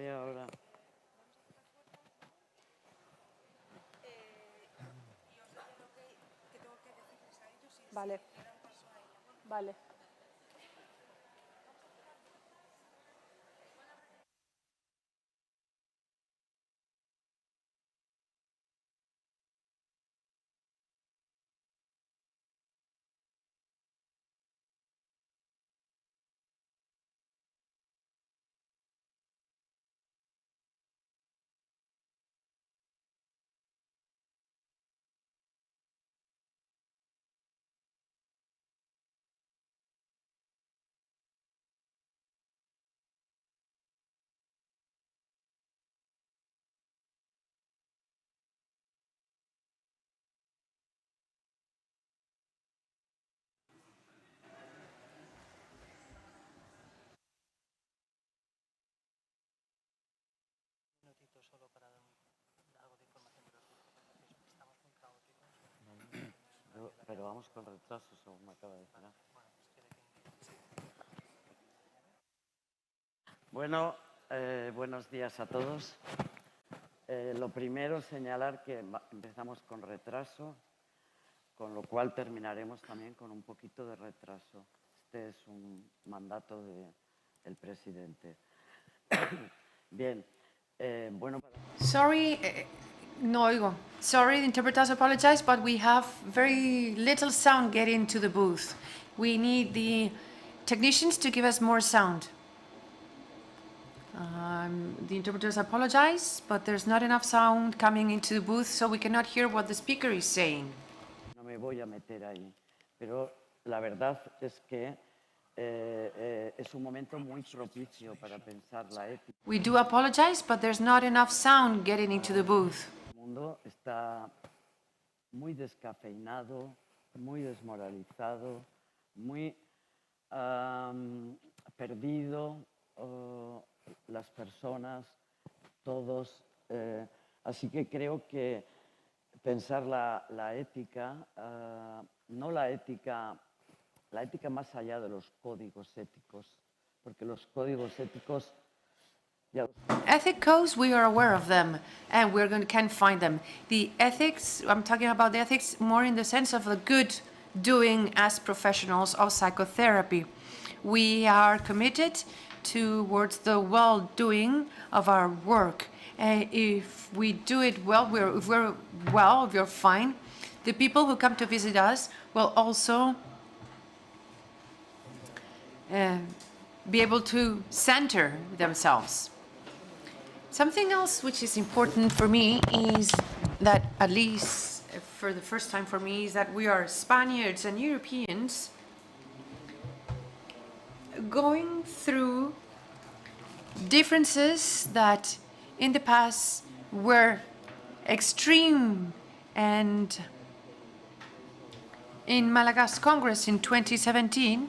Ahora. Vale. Vale. Solo para dar algo de información de los grupos, porque estamos muy caóticos. Pero vamos con retraso, según me acaba de decir. Bueno, buenos días a todos. Lo primero, señalar que empezamos con retraso, con lo cual terminaremos también con un poquito de retraso. Este es un mandato del presidente. Bien. Bueno. Sorry, no oigo. Sorry, the interpreters apologize, but we have very little sound getting to the booth. We need the technicians to give us more sound. The interpreters apologize, but there's not enough sound coming into the booth, so we cannot hear what the speaker is saying. No me voy a meter ahí, pero la verdad es que es un momento muy propicio para pensar la ética. We do apologize, but there's not enough sound getting into the booth. El mundo está muy descafeinado, muy desmoralizado, muy perdido, las personas, todos. Así que creo que pensar la ética, no la ética más allá de los códigos éticos, porque los códigos éticos... Ethic codes, we are aware of them, and can find them. The ethics, I'm talking about the ethics more in the sense of the good doing as professionals of psychotherapy. We are committed towards the well-doing of our work. If we do it well, if we're fine, the people who come to visit us will also be able to center themselves. Something else which is important for me is that, at least for the first time for me, is that we are Spaniards and Europeans going through differences that in the past were extreme. And in Malaga's Congress in 2017,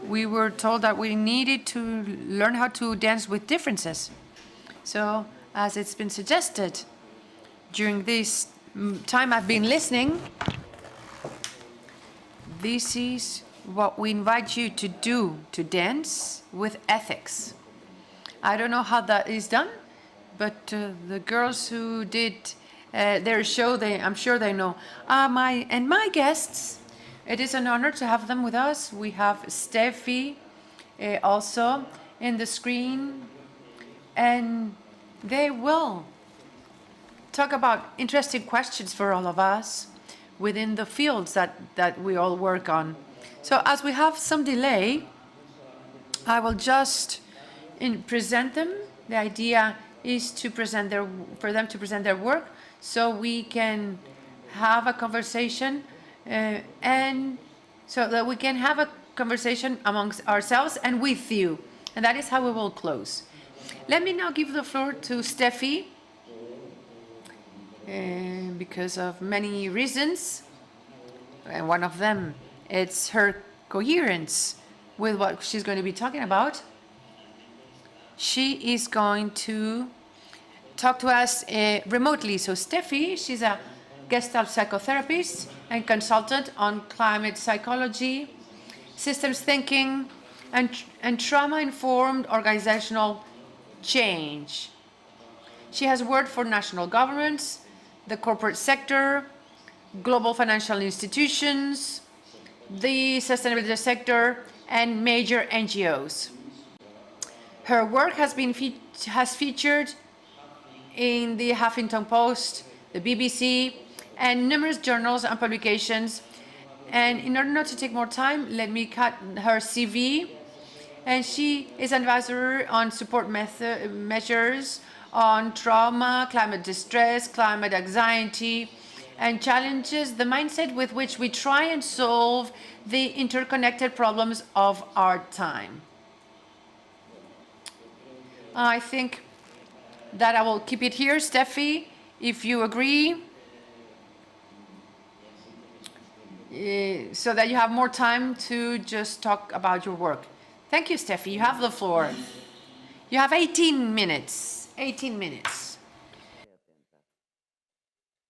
we were told that we needed to learn how to dance with differences. So, as it's been suggested, during this time I've been listening, this is what we invite you to do, to dance with ethics. I don't know how that is done, but the girls who did their show, I'm sure they know. My guests, it is an honor to have them with us. We have Steffi also in the screen, and they will talk about interesting questions for all of us within the fields that we all work on. So as we have some delay, I will just present them. The idea is to for them to present their work so we can have a conversation and so that we can have a conversation amongst ourselves and with you. And that is how we will close. Let me now give the floor to Steffi because of many reasons. And one of them, it's her coherence with what she's going to be talking about. She is going to talk to us remotely. So Steffi, she's a Gestalt psychotherapist and consultant on climate psychology, systems thinking, and trauma-informed organizational change. She has worked for national governments, the corporate sector, global financial institutions, the sustainability sector, and major NGOs. Her work has featured in the Huffington Post, the BBC, and numerous journals and publications. And in order not to take more time, let me cut her CV. And she is an advisor on support measures on trauma, climate distress, climate anxiety, and challenges the mindset with which we try and solve the interconnected problems of our time. I think that I will keep it here. Steffi, if you agree, so that you have more time to just talk about your work. Thank you, Steffi. You have the floor. You have 18 minutes. 18 minutes.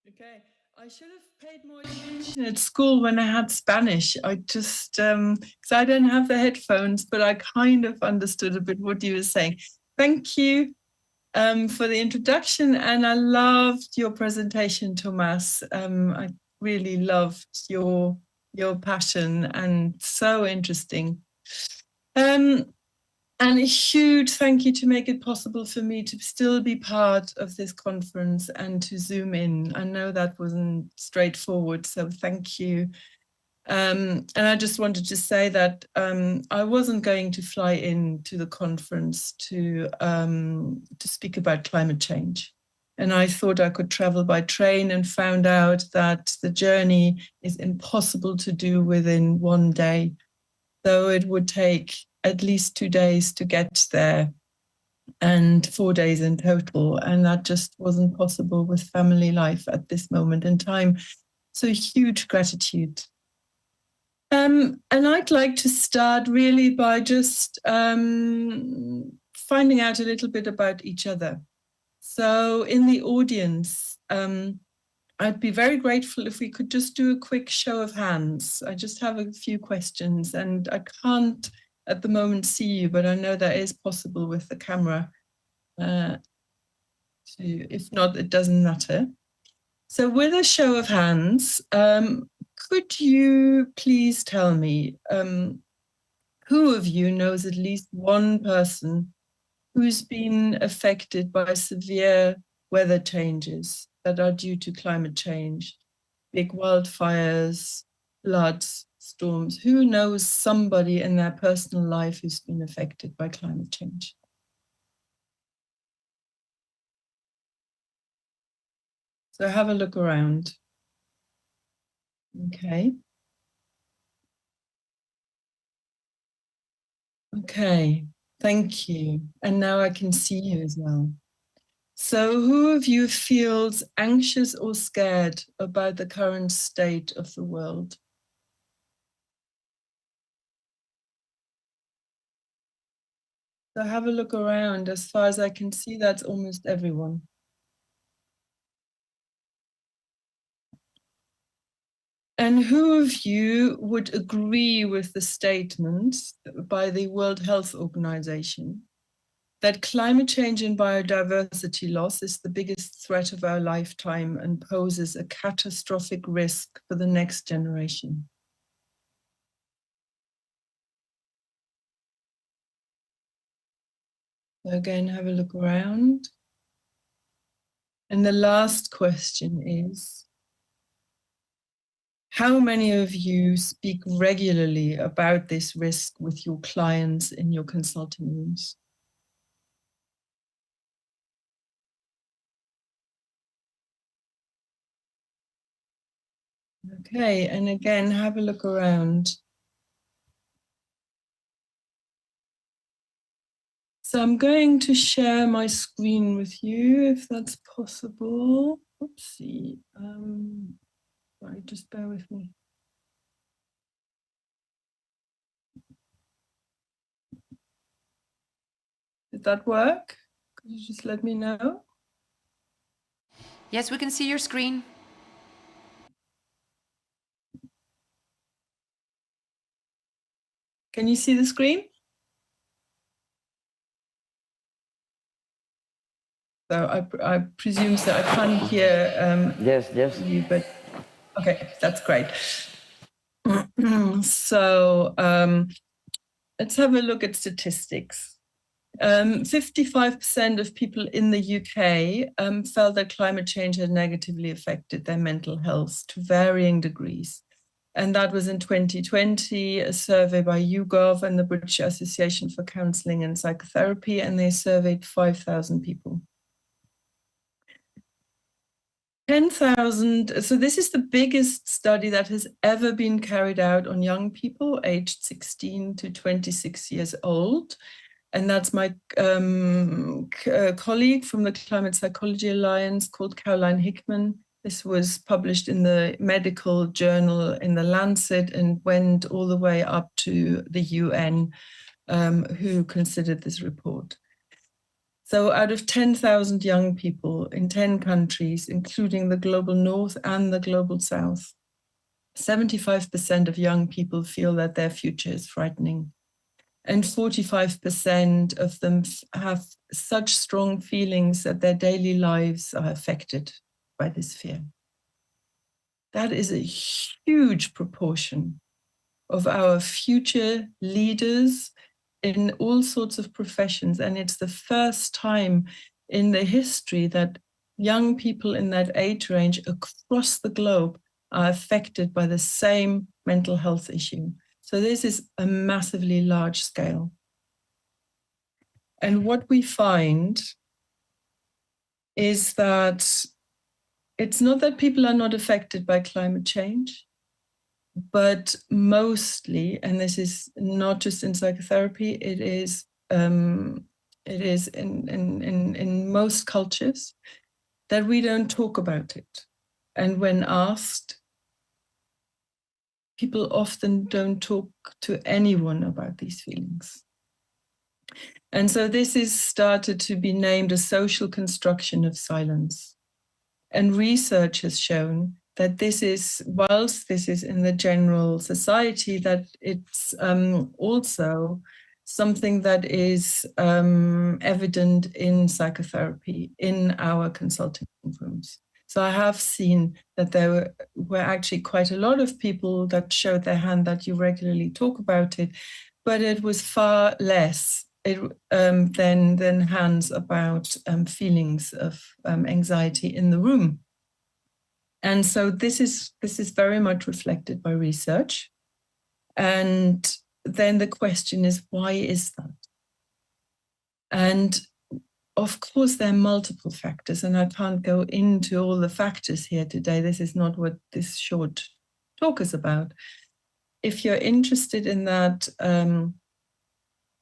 Okay. I should have paid more attention at school when I had Spanish. I just, because I don't have the headphones, but I kind of understood a bit what you were saying. Thank you for the introduction, and I loved your presentation, Tomaž. I really loved your passion, and so interesting. And a huge thank you to make it possible for me to still be part of this conference and to Zoom in. I know that wasn't straightforward, so thank you. And I just wanted to say that I wasn't going to fly in to the conference to speak about climate change. And I thought I could travel by train, and found out that the journey is impossible to do within one day. So it would take at least 2 days to get there, and 4 days in total. And that just wasn't possible with family life at this moment in time. So huge gratitude. And I'd like to start really by just finding out a little bit about each other. So in the audience, I'd be very grateful if we could just do a quick show of hands. I just have a few questions, and I can't at the moment see you, but I know that is possible with the camera. If not, it doesn't matter. So with a show of hands, could you please tell me who of you knows at least one person who's been affected by severe weather changes that are due to climate change, big wildfires, floods, storms? Who knows somebody in their personal life who's been affected by climate change? So have a look around. Okay. Okay, thank you. And now I can see you as well. So who of you feels anxious or scared about the current state of the world? So have a look around. As far as I can see, that's almost everyone. And who of you would agree with the statement by the World Health Organization that climate change and biodiversity loss is the biggest threat of our lifetime and poses a catastrophic risk for the next generation? So again, have a look around. And the last question is, how many of you speak regularly about this risk with your clients in your consulting rooms? Okay, and again, have a look around. So I'm going to share my screen with you, if that's possible. Oopsie. Right, just bear with me. Did that work? Could you just let me know? Yes, we can see your screen. Can you see the screen? So I presume so. I can't hear Yes, yes. you, but okay, that's great. So let's have a look at statistics. 55% of people in the UK felt that climate change had negatively affected their mental health to varying degrees. And that was in 2020, a survey by YouGov and the British Association for Counselling and Psychotherapy, and they surveyed 5,000 people. 10,000, so this is the biggest study that has ever been carried out on young people aged 16 to 26 years old. And that's my colleague from the Climate Psychology Alliance called Caroline Hickman. This was published in the medical journal in the Lancet and went all the way up to the UN, who considered this report. So out of 10,000 young people in 10 countries, including the global north and the global south, 75% of young people feel that their future is frightening. And 45% of them have such strong feelings that their daily lives are affected by this fear. That is a huge proportion of our future leaders in all sorts of professions. And it's the first time in the history that young people in that age range across the globe are affected by the same mental health issue. So this is a massively large scale. And what we find is that it's not that people are not affected by climate change, but mostly, and this is not just in psychotherapy, it is in most cultures, that we don't talk about it. And when asked, people often don't talk to anyone about these feelings. And so this is started to be named a social construction of silence. And research has shown that this is, whilst this is in the general society, that it's also something that is evident in psychotherapy, in our consulting rooms. So I have seen that there were actually quite a lot of people that showed their hand that you regularly talk about it, but it was far less than hands about feelings of anxiety in the room. And so this is very much reflected by research. And then the question is, why is that? And of course, there are multiple factors, and I can't go into all the factors here today. This is not what this short talk is about. If you're interested in that,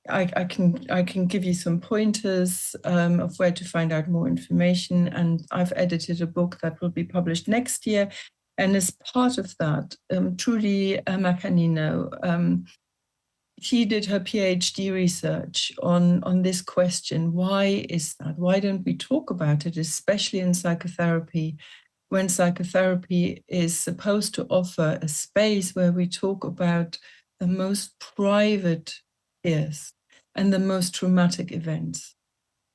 I can give you some pointers of where to find out more information. And I've edited a book that will be published next year. And as part of that, Trudy Macanino, she did her PhD research on this question. Why is that? Why don't we talk about it, especially in psychotherapy, when psychotherapy is supposed to offer a space where we talk about the most private fears and the most traumatic events?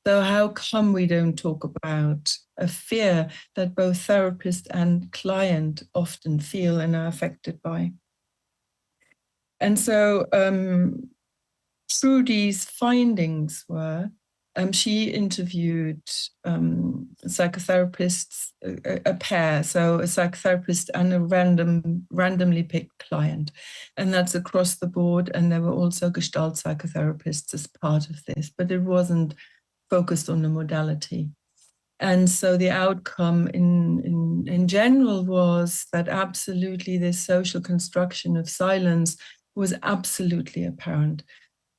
So how come we don't talk about a fear that both therapist and client often feel and are affected by? And so Trudy's findings were, she interviewed psychotherapists, a pair, so a psychotherapist and a randomly picked client. And that's across the board. And there were also Gestalt psychotherapists as part of this, but it wasn't focused on the modality. And so the outcome in general was that absolutely this social construction of silence was absolutely apparent.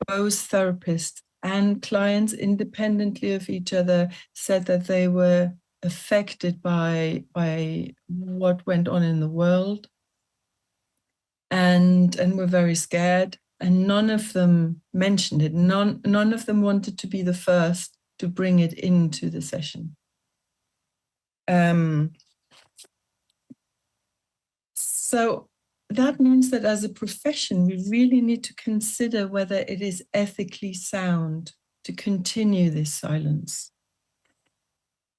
Both therapists and clients, independently of each other, said that they were affected by what went on in the world and were very scared. And none of them mentioned it. None of them wanted to be the first to bring it into the session. So that means that as a profession, we really need to consider whether it is ethically sound to continue this silence.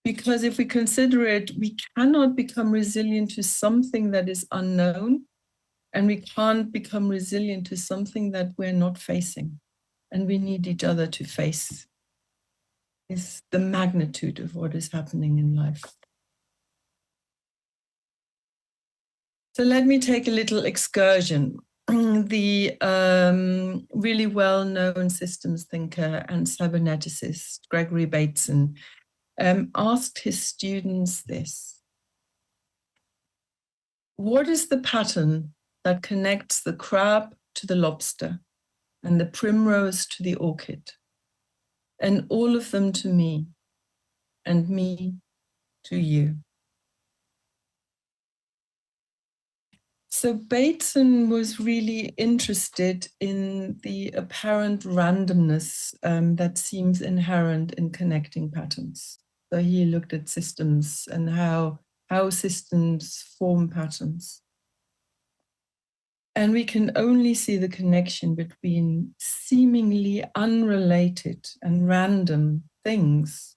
Because if we consider it, we cannot become resilient to something that is unknown, and we can't become resilient to something that we're not facing. And we need each other to face is the magnitude of what is happening in life. So let me take a little excursion. The really well-known systems thinker and cyberneticist Gregory Bateson asked his students this: what is the pattern that connects the crab to the lobster and the primrose to the orchid, and all of them to me, and me to you? So Bateson was really interested in the apparent randomness that seems inherent in connecting patterns. So he looked at systems and how systems form patterns. And we can only see the connection between seemingly unrelated and random things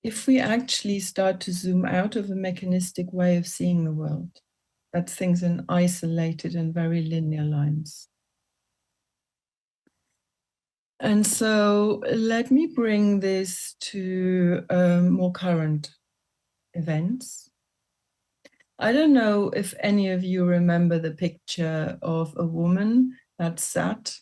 if we actually start to zoom out of a mechanistic way of seeing the world. That things in isolated and very linear lines. And so let me bring this to more current events. I don't know if any of you remember the picture of a woman that sat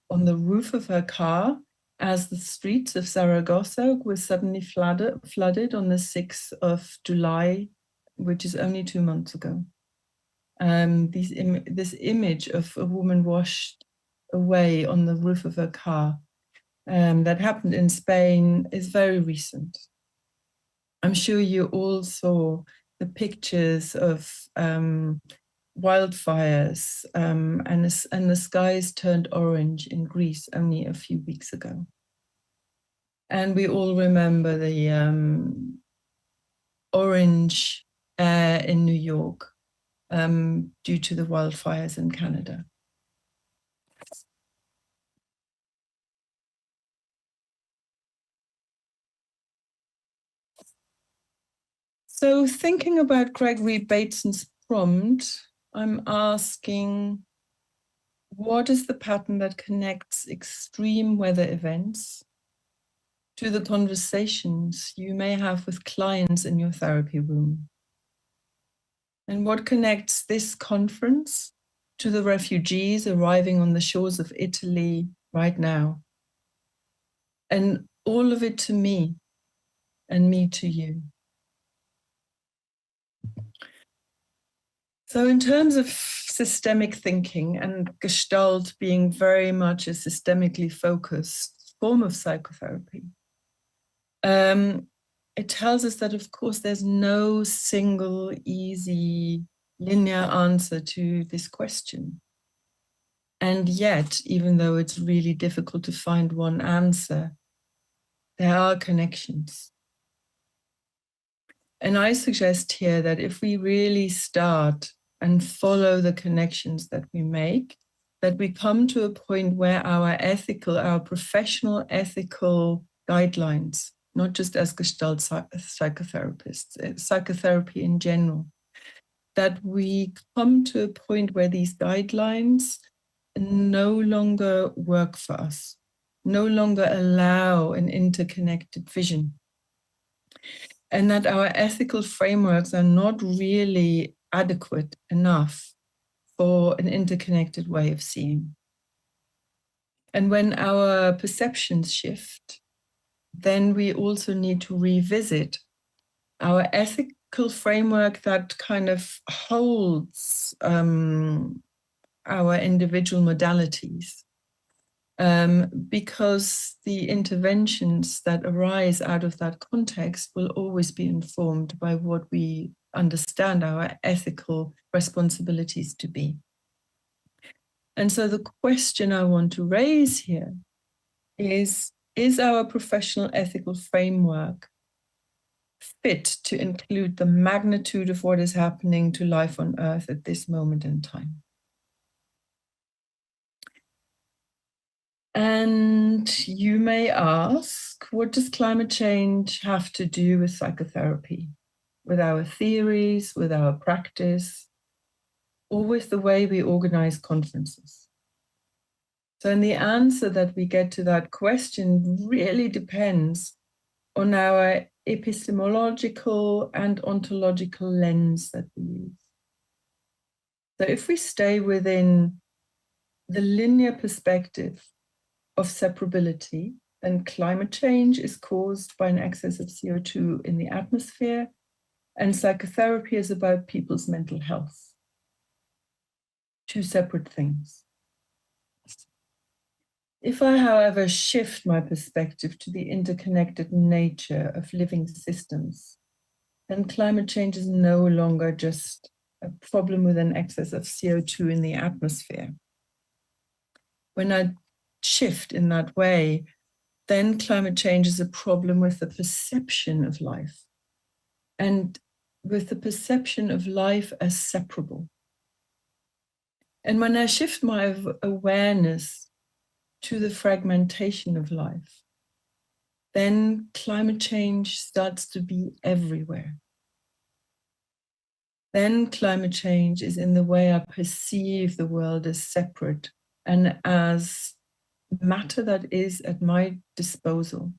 on the roof of her car as the streets of Zaragoza were suddenly flooded on the 6th of July, which is only 2 months ago. This image of a woman washed away on the roof of her car that happened in Spain is very recent. I'm sure you all saw the pictures of wildfires and the skies turned orange in Greece only a few weeks ago. And we all remember the orange air in New York due to the wildfires in Canada. So thinking about Gregory Bateson's prompt, I'm asking, what is the pattern that connects extreme weather events to the conversations you may have with clients in your therapy room? And what connects this conference to the refugees arriving on the shores of Italy right now? And all of it to me, and me to you. So in terms of systemic thinking and Gestalt being very much a systemically focused form of psychotherapy, it tells us that, of course, there's no single, easy, linear answer to this question. And yet, even though it's really difficult to find one answer, there are connections. And I suggest here that if we really start and follow the connections that we make, that we come to a point where our professional ethical guidelines, not just as Gestalt psychotherapists, psychotherapy in general, that we come to a point where these guidelines no longer work for us, no longer allow an interconnected vision, and that our ethical frameworks are not really adequate enough for an interconnected way of seeing. And when our perceptions shift, then we also need to revisit our ethical framework that kind of holds our individual modalities, because the interventions that arise out of that context will always be informed by what we understand our ethical responsibilities to be. And so the question I want to raise here is our professional ethical framework fit to include the magnitude of what is happening to life on Earth at this moment in time? And you may ask, what does climate change have to do with psychotherapy, with our theories, with our practice, or with the way we organize conferences? So, and the answer that we get to that question really depends on our epistemological and ontological lens that we use. So if we stay within the linear perspective of separability, then climate change is caused by an excess of CO2 in the atmosphere, and psychotherapy is about people's mental health. Two separate things. If I, however, shift my perspective to the interconnected nature of living systems, then climate change is no longer just a problem with an excess of CO2 in the atmosphere. When I shift in that way, then climate change is a problem with the perception of life and with the perception of life as separable. And when I shift my awareness to the fragmentation of life, then climate change starts to be everywhere. Then climate change is in the way I perceive the world as separate and as matter that is at my disposal.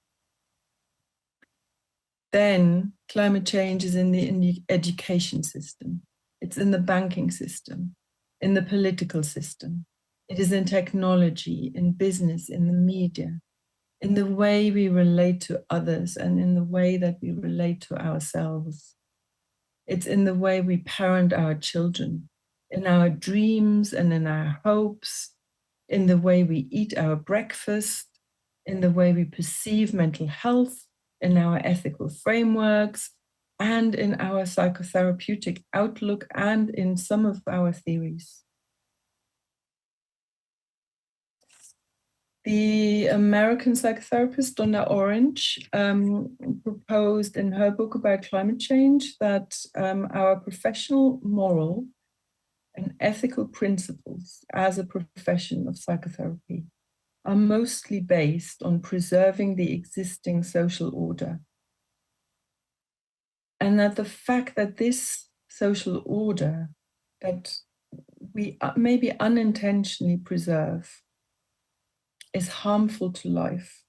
Then climate change is in the education system. It's in the banking system, in the political system. It is in technology, in business, in the media, in the way we relate to others and in the way that we relate to ourselves. It's in the way we parent our children, in our dreams and in our hopes, in the way we eat our breakfast, in the way we perceive mental health, in our ethical frameworks, and in our psychotherapeutic outlook, and in some of our theories. The American psychotherapist Donna Orange proposed in her book about climate change that our professional moral and ethical principles as a profession of psychotherapy are mostly based on preserving the existing social order. And that the fact that this social order that we maybe unintentionally preserve is harmful to life.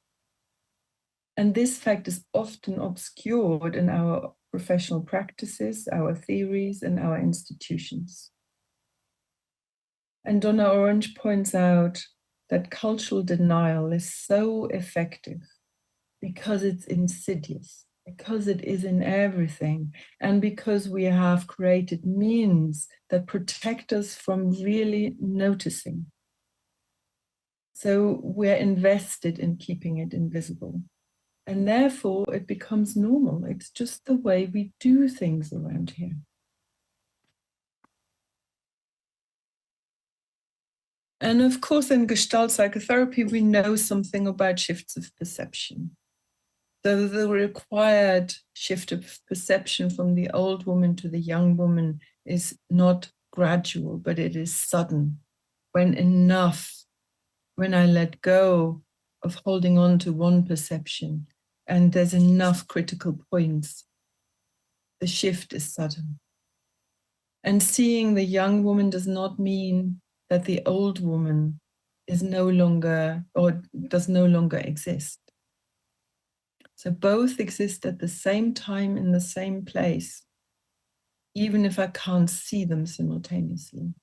And this fact is often obscured in our professional practices, our theories, and our institutions. And Donna Orange points out that cultural denial is so effective because it's insidious, because it is in everything, and because we have created means that protect us from really noticing. So we're invested in keeping it invisible. And therefore, it becomes normal. It's just the way we do things around here. And of course, in Gestalt psychotherapy, we know something about shifts of perception. So the required shift of perception from the old woman to the young woman is not gradual, but it is sudden. When I let go of holding on to one perception and there's enough critical points, the shift is sudden. And seeing the young woman does not mean that the old woman is no longer or does no longer exist. So both exist at the same time in the same place, even if I can't see them simultaneously.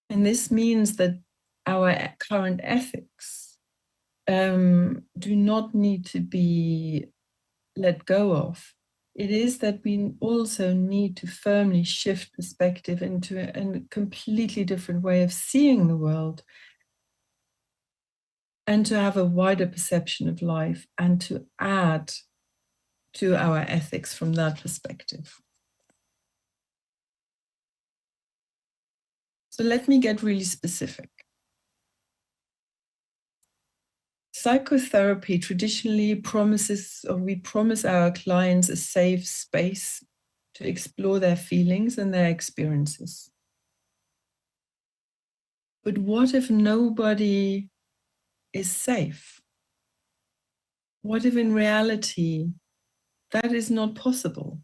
And this means that our current ethics do not need to be let go of. It is that we also need to firmly shift perspective into a completely different way of seeing the world and to have a wider perception of life and to add to our ethics from that perspective. So let me get really specific. Psychotherapy traditionally we promise our clients a safe space to explore their feelings and their experiences. But what if nobody is safe? What if in reality that is not possible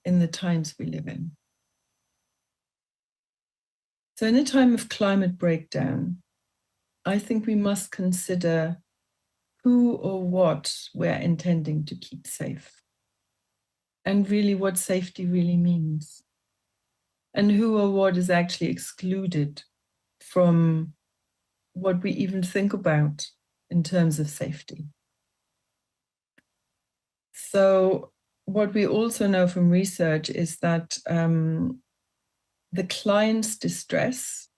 in the times we live in? So in a time of climate breakdown, I think we must consider who or what we're intending to keep safe, and really what safety really means, and who or what is actually excluded from what we even think about in terms of safety. So what we also know from research is that the client's distress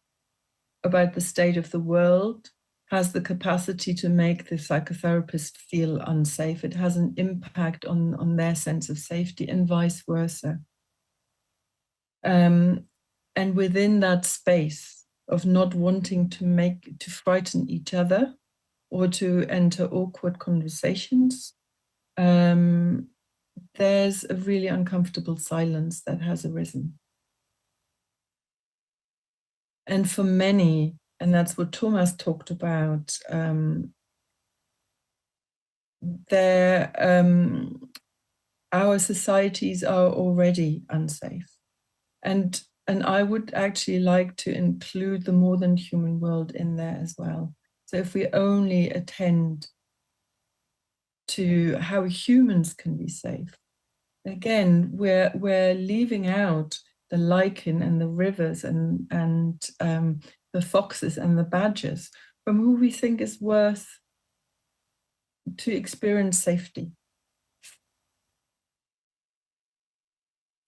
about the state of the world has the capacity to make the psychotherapist feel unsafe. It has an impact on their sense of safety and vice versa. And within that space of not wanting to frighten each other or to enter awkward conversations, there's a really uncomfortable silence that has arisen. And for many, and that's what Tomaž talked about, our societies are already unsafe. And I would actually like to include the more than human world in there as well. So if we only attend to how humans can be safe, again, we're leaving out the lichen and the rivers and the foxes and the badgers from who we think is worth to experience safety.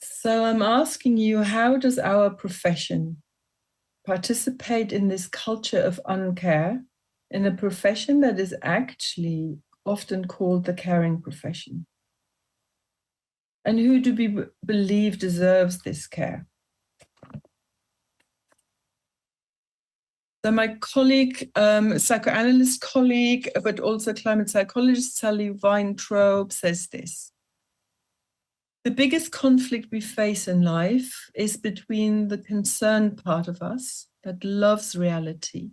So I'm asking you, how does our profession participate in this culture of uncare, in a profession that is actually often called the caring profession? And who do we believe deserves this care? So my colleague, psychoanalyst colleague, but also climate psychologist Sally Weintraub says this: the biggest conflict we face in life is between the concerned part of us that loves reality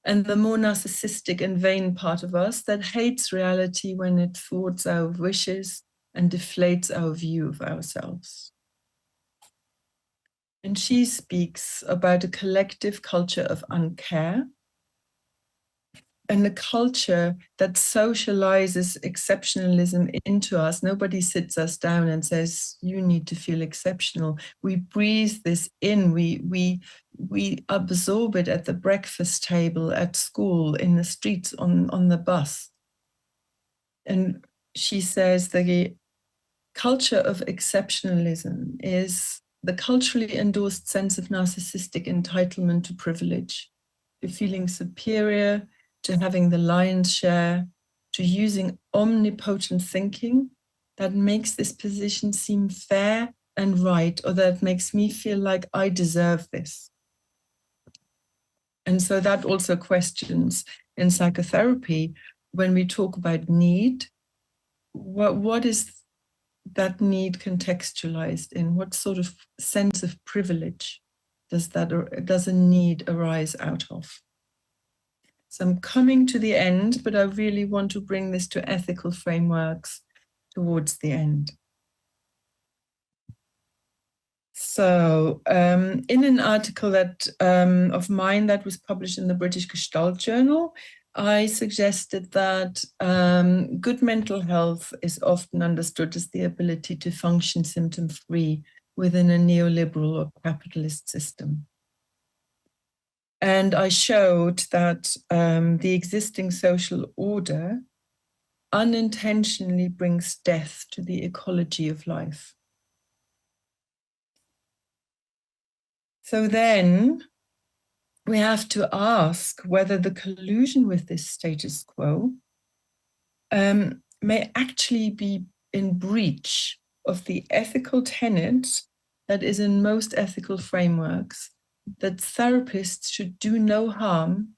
and the more narcissistic and vain part of us that hates reality when it thwarts our wishes and deflates our view of ourselves. And she speaks about a collective culture of uncare and a culture that socializes exceptionalism into us. Nobody sits us down and says, you need to feel exceptional. We breathe this in, we absorb it at the breakfast table, at school, in the streets, on the bus. And she says the culture of exceptionalism is the culturally endorsed sense of narcissistic entitlement to privilege, to feeling superior, to having the lion's share, to using omnipotent thinking that makes this position seem fair and right, or that makes me feel like I deserve this. And so that also questions in psychotherapy, when we talk about need, what is that need contextualized in? What sort of sense of privilege does a need arise out of? So I'm coming to the end, but I really want to bring this to ethical frameworks towards the end. So in an article that of mine that was published in the British Gestalt Journal, I suggested that good mental health is often understood as the ability to function symptom-free within a neoliberal or capitalist system. And I showed that the existing social order unintentionally brings death to the ecology of life. So then we have to ask whether the collusion with this status quo may actually be in breach of the ethical tenet that is in most ethical frameworks, that therapists should do no harm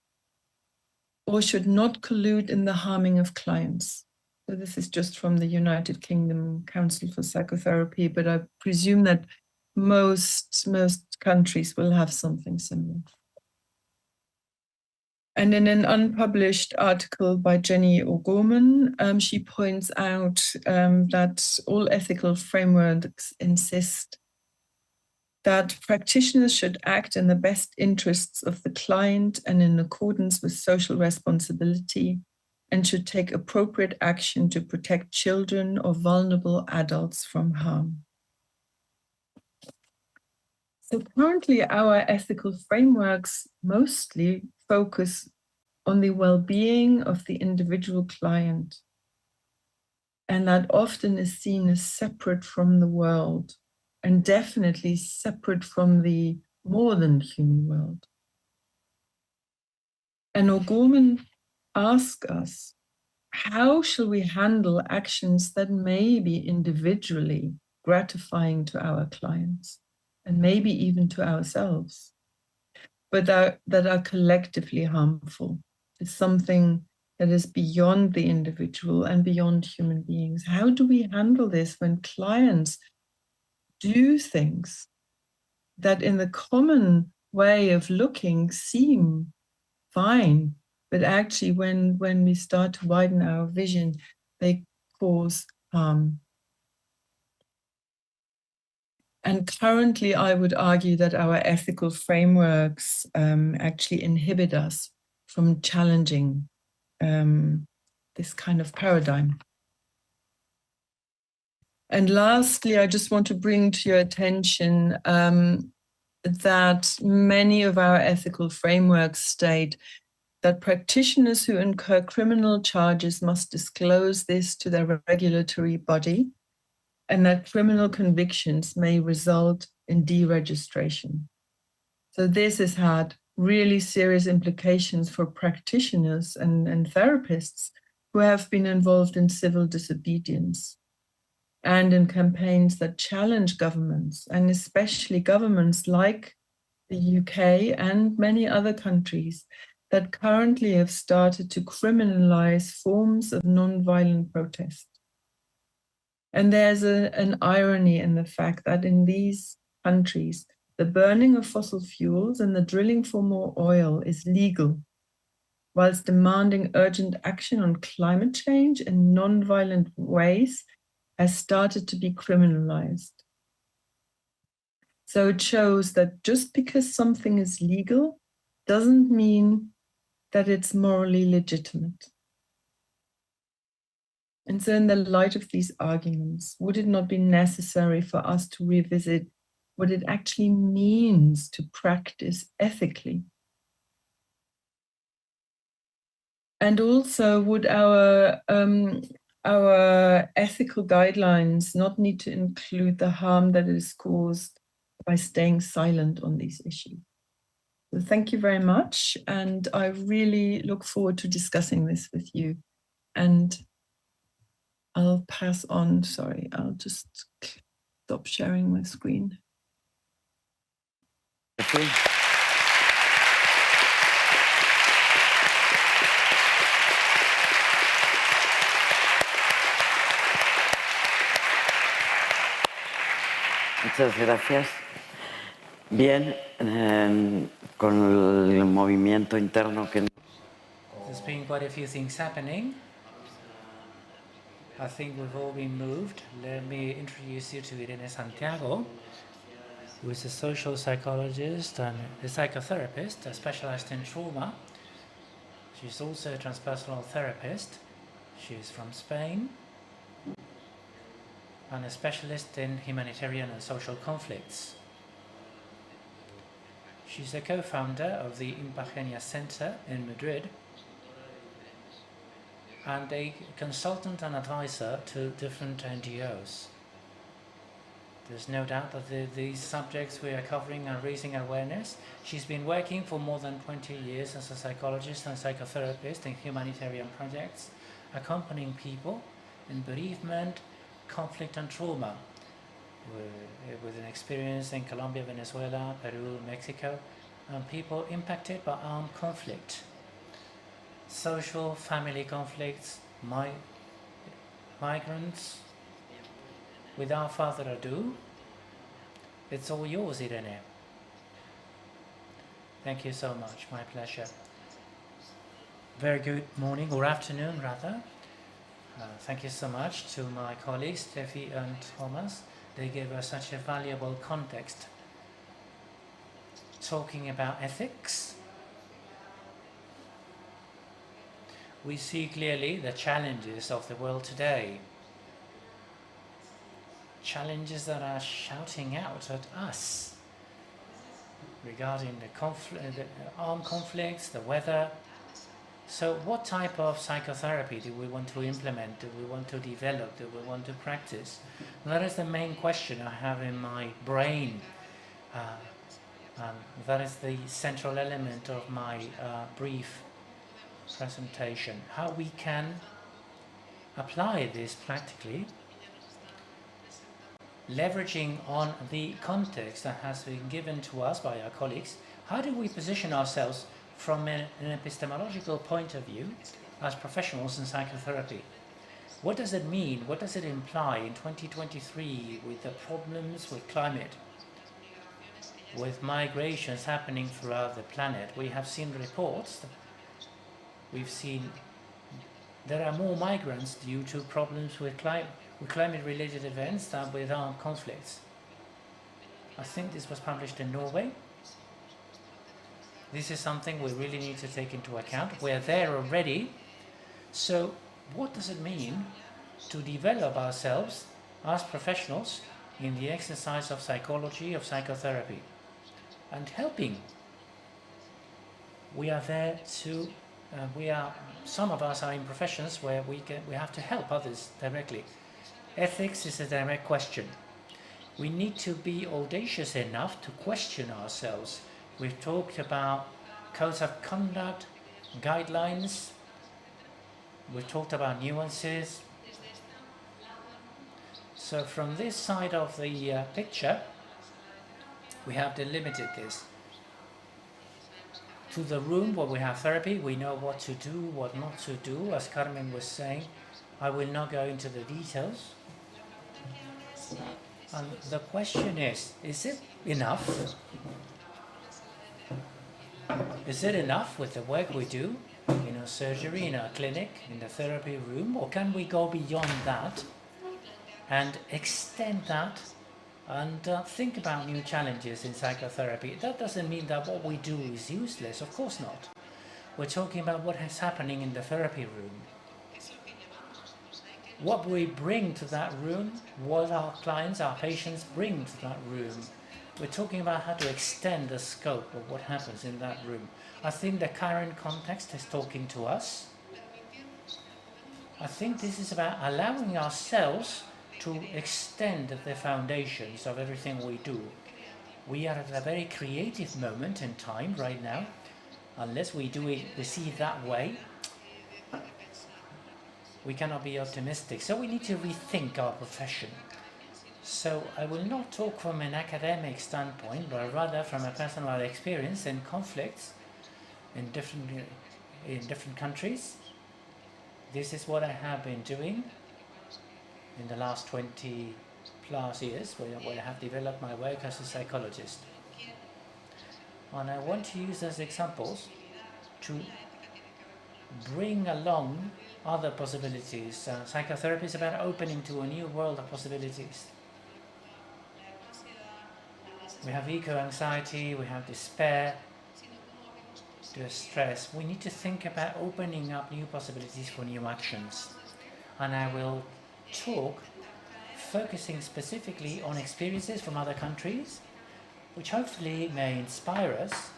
or should not collude in the harming of clients. So this is just from the United Kingdom Council for Psychotherapy, but I presume that most countries will have something similar. And in an unpublished article by Jenny O'Gorman, she points out that all ethical frameworks insist that practitioners should act in the best interests of the client and in accordance with social responsibility, and should take appropriate action to protect children or vulnerable adults from harm. So currently, our ethical frameworks mostly focus on the well-being of the individual client, and that often is seen as separate from the world, and definitely separate from the more than human world. And O'Gorman asks us, how shall we handle actions that may be individually gratifying to our clients and maybe even to ourselves, but that are collectively harmful to something that is beyond the individual and beyond human beings? How do we handle this when clients do things that in the common way of looking seem fine, but actually when we start to widen our vision, they cause harm? And currently, I would argue that our ethical frameworks actually inhibit us from challenging this kind of paradigm. And lastly, I just want to bring to your attention that many of our ethical frameworks state that practitioners who incur criminal charges must disclose this to their regulatory body, and that criminal convictions may result in deregistration. So this has had really serious implications for practitioners and therapists who have been involved in civil disobedience and in campaigns that challenge governments, and especially governments like the UK and many other countries that currently have started to criminalize forms of non-violent protest. And there's an irony in the fact that in these countries, the burning of fossil fuels and the drilling for more oil is legal, whilst demanding urgent action on climate change in non-violent ways has started to be criminalized. So it shows that just because something is legal doesn't mean that it's morally legitimate. And so in the light of these arguments, would it not be necessary for us to revisit what it actually means to practice ethically? And also, would our ethical guidelines not need to include the harm that is caused by staying silent on these issues? So thank you very much. And I really look forward to discussing this with you. And I'll pass on, sorry, I'll just stop sharing my screen. Steffi. Muchas gracias. Bien, con el movimiento interno que... There's been quite a few things happening. I think we've all been moved. Let me introduce you to Irene Santiago, who is a social psychologist and a psychotherapist specialized in trauma. She's also a transpersonal therapist. She's from Spain and a specialist in humanitarian and social conflicts. She's a co-founder of the Impagenia Center in Madrid and a consultant and advisor to different NGOs. There's no doubt that these subjects we are covering are raising awareness. She's been working for more than 20 years as a psychologist and psychotherapist in humanitarian projects, accompanying people in bereavement, conflict and trauma, with an experience in Colombia, Venezuela, Peru, Mexico, and people impacted by armed conflict, social, family conflicts, migrants. Without further ado, it's all yours, Irene. Thank you so much. My pleasure. Very good morning or afternoon, rather. Thank you so much to my colleagues, Steffi and Tomaž. They gave us such a valuable context. Talking about ethics, we see clearly the challenges of the world today. Challenges that are shouting out at us regarding the armed conflicts, the weather. So what type of psychotherapy do we want to implement? Do we want to develop? Do we want to practice? And that is the main question I have in my brain. That is the central element of my brief presentation. How we can apply this practically, leveraging on the context that has been given to us by our colleagues. How do we position ourselves from an epistemological point of view as professionals in psychotherapy? What does it mean? What does it imply in 2023 with the problems with climate, with migrations happening throughout the planet? We have seen reports, we've seen there are more migrants due to problems with climate-related events than with armed conflicts. I think this was published in Norway. This is something we really need to take into account. We're there already. So what does it mean to develop ourselves as professionals in the exercise of psychology, of psychotherapy, and helping? We are there to, some of us are in professions where we have to help others directly. Ethics is a direct question. We need to be audacious enough to question ourselves. We've talked about codes of conduct, guidelines. We've talked about nuances. So from this side of the picture, we have delimited this. To the room where we have therapy, we know what to do, what not to do, as Carmen was saying. I will not go into the details. And the question is it enough? Is it enough with the work we do in our surgery, in our clinic, in the therapy room, or can we go beyond that and extend that and think about new challenges in psychotherapy? That doesn't mean that what we do is useless, of course not. We're talking about what is happening in the therapy room. What we bring to that room, what our clients, our patients bring to that room. We're talking about how to extend the scope of what happens in that room. I think the current context is talking to us. I think this is about allowing ourselves to extend the foundations of everything we do. We are at a very creative moment in time right now. Unless we see it that way, we cannot be optimistic. So we need to rethink our profession. So I will not talk from an academic standpoint, but rather from a personal experience in conflicts in different countries. This is what I have been doing in the last 20 plus years, where I have developed my work as a psychologist. And I want to use as examples to bring along other possibilities. Psychotherapy is about opening to a new world of possibilities. We have eco-anxiety, we have despair, distress. We need to think about opening up new possibilities for new actions. And I will talk focusing specifically on experiences from other countries, which hopefully may inspire us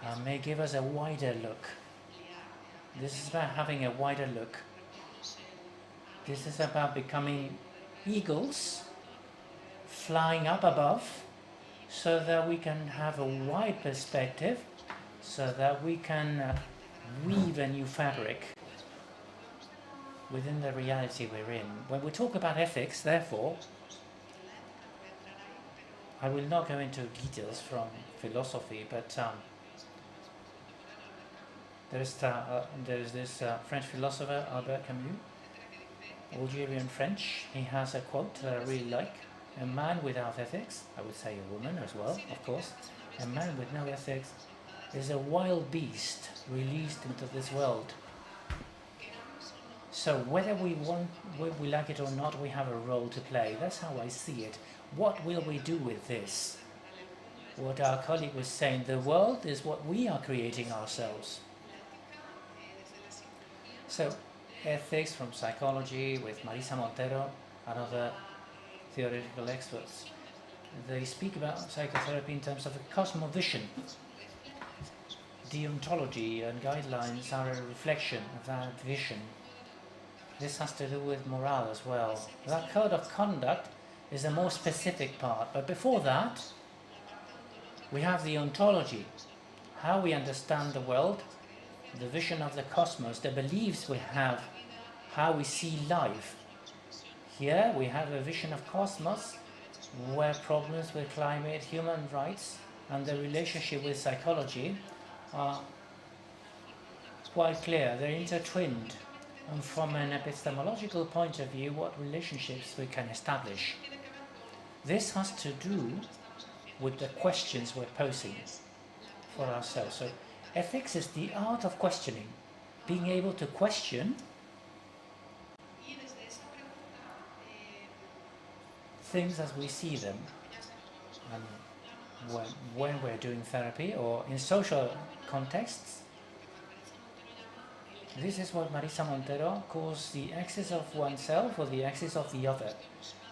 and may give us a wider look. This is about having a wider look. This is about becoming eagles, flying up above, so that we can have a wide perspective, so that we can weave a new fabric within the reality we're in. When we talk about ethics, therefore, I will not go into details from philosophy, but there is this French philosopher, Albert Camus, Algerian French. He has a quote that I really like. A man without ethics, I would say a woman as well, of course, a man with no ethics is a wild beast released into this world. So whether we like it or not, we have a role to play. That's how I see it. What will we do with this? What our colleague was saying, the world is what we are creating ourselves. So ethics from psychology with Marisa Montero and other theoretical experts. They speak about psychotherapy in terms of a cosmovision. Deontology and guidelines are a reflection of that vision. This has to do with morale as well. That code of conduct is a more specific part, but before that, we have the ontology, how we understand the world, the vision of the cosmos, the beliefs we have, how we see life. Here we have a vision of cosmos where problems with climate, human rights, and the relationship with psychology are quite clear. They're intertwined. And from an epistemological point of view, what relationships we can establish. This has to do with the questions we're posing for ourselves. So ethics is the art of questioning, being able to question things as we see them. And when we're doing therapy or in social contexts, this is what Marisa Montero calls the axis of oneself or the axis of the other.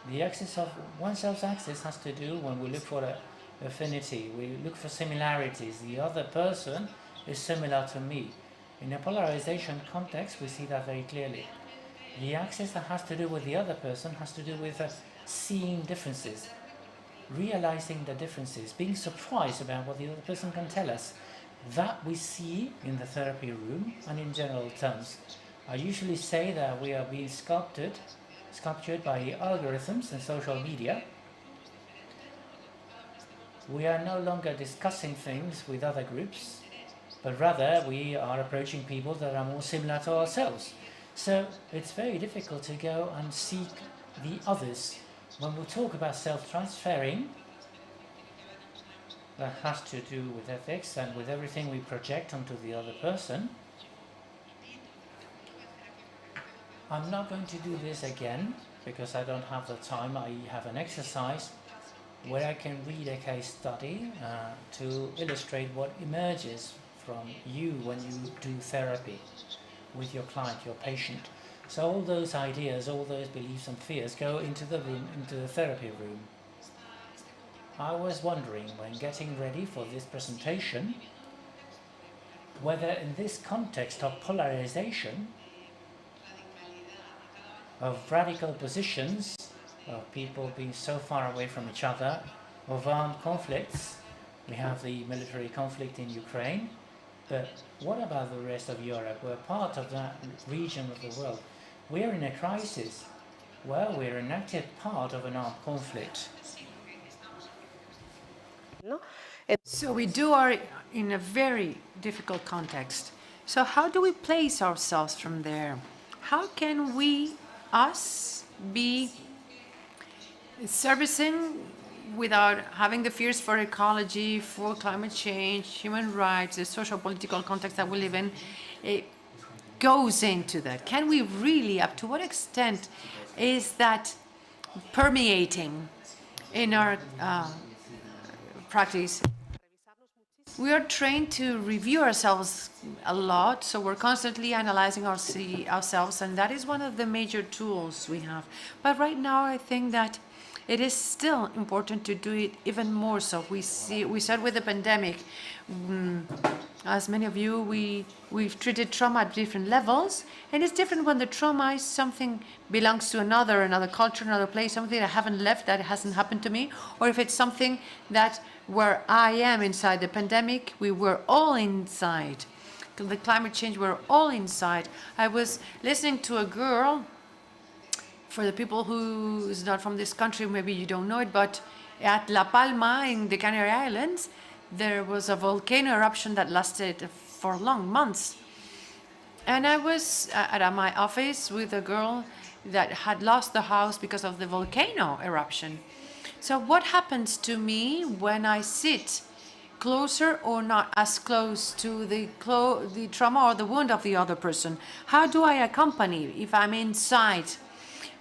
The axis of oneself's axis has to do when we look for affinity, we look for similarities. The other person is similar to me. In a polarization context, we see that very clearly. The axis that has to do with the other person has to do with seeing differences, realizing the differences, being surprised about what the other person can tell us. That we see in the therapy room and in general terms. I usually say that we are being sculptured by algorithms and social media. We are no longer discussing things with other groups, but rather we are approaching people that are more similar to ourselves. So it's very difficult to go and seek the others. When we talk about self-transferring, that has to do with ethics and with everything we project onto the other person. I'm not going to do this again because I don't have the time. I have an exercise where I can read a case study to illustrate what emerges from you when you do therapy with your client, your patient. So all those ideas, all those beliefs and fears go into the room, into the therapy room. I was wondering, when getting ready for this presentation, whether in this context of polarization, of radical positions, of people being so far away from each other, of armed conflicts, we have the military conflict in Ukraine, but what about the rest of Europe? We're part of that region of the world. We're in a crisis. Well, we're an active part of an armed conflict. So we are in a very difficult context. So how do we place ourselves from there? How can we, us, be servicing without having the fears for ecology, for climate change, human rights, the social political context that we live in, it goes into that? Can we really, up to what extent is that permeating in our practice? We are trained to review ourselves a lot, so we're constantly analyzing ourselves, and that is one of the major tools we have. But right now, I think that it is still important to do it even more so. We said with the pandemic, as many of you, we've treated trauma at different levels, and it's different when the trauma is something belongs to another culture, another place, something that I haven't left, that hasn't happened to me, or if it's something that where I am inside the pandemic, we were all inside. The climate change, we're all inside. I was listening to a girl, for the people who is not from this country, maybe you don't know it, but at La Palma in the Canary Islands, there was a volcano eruption that lasted for long months. And I was at my office with a girl that had lost the house because of the volcano eruption. So what happens to me when I sit closer or not as close to the trauma or the wound of the other person? How do I accompany if I'm inside?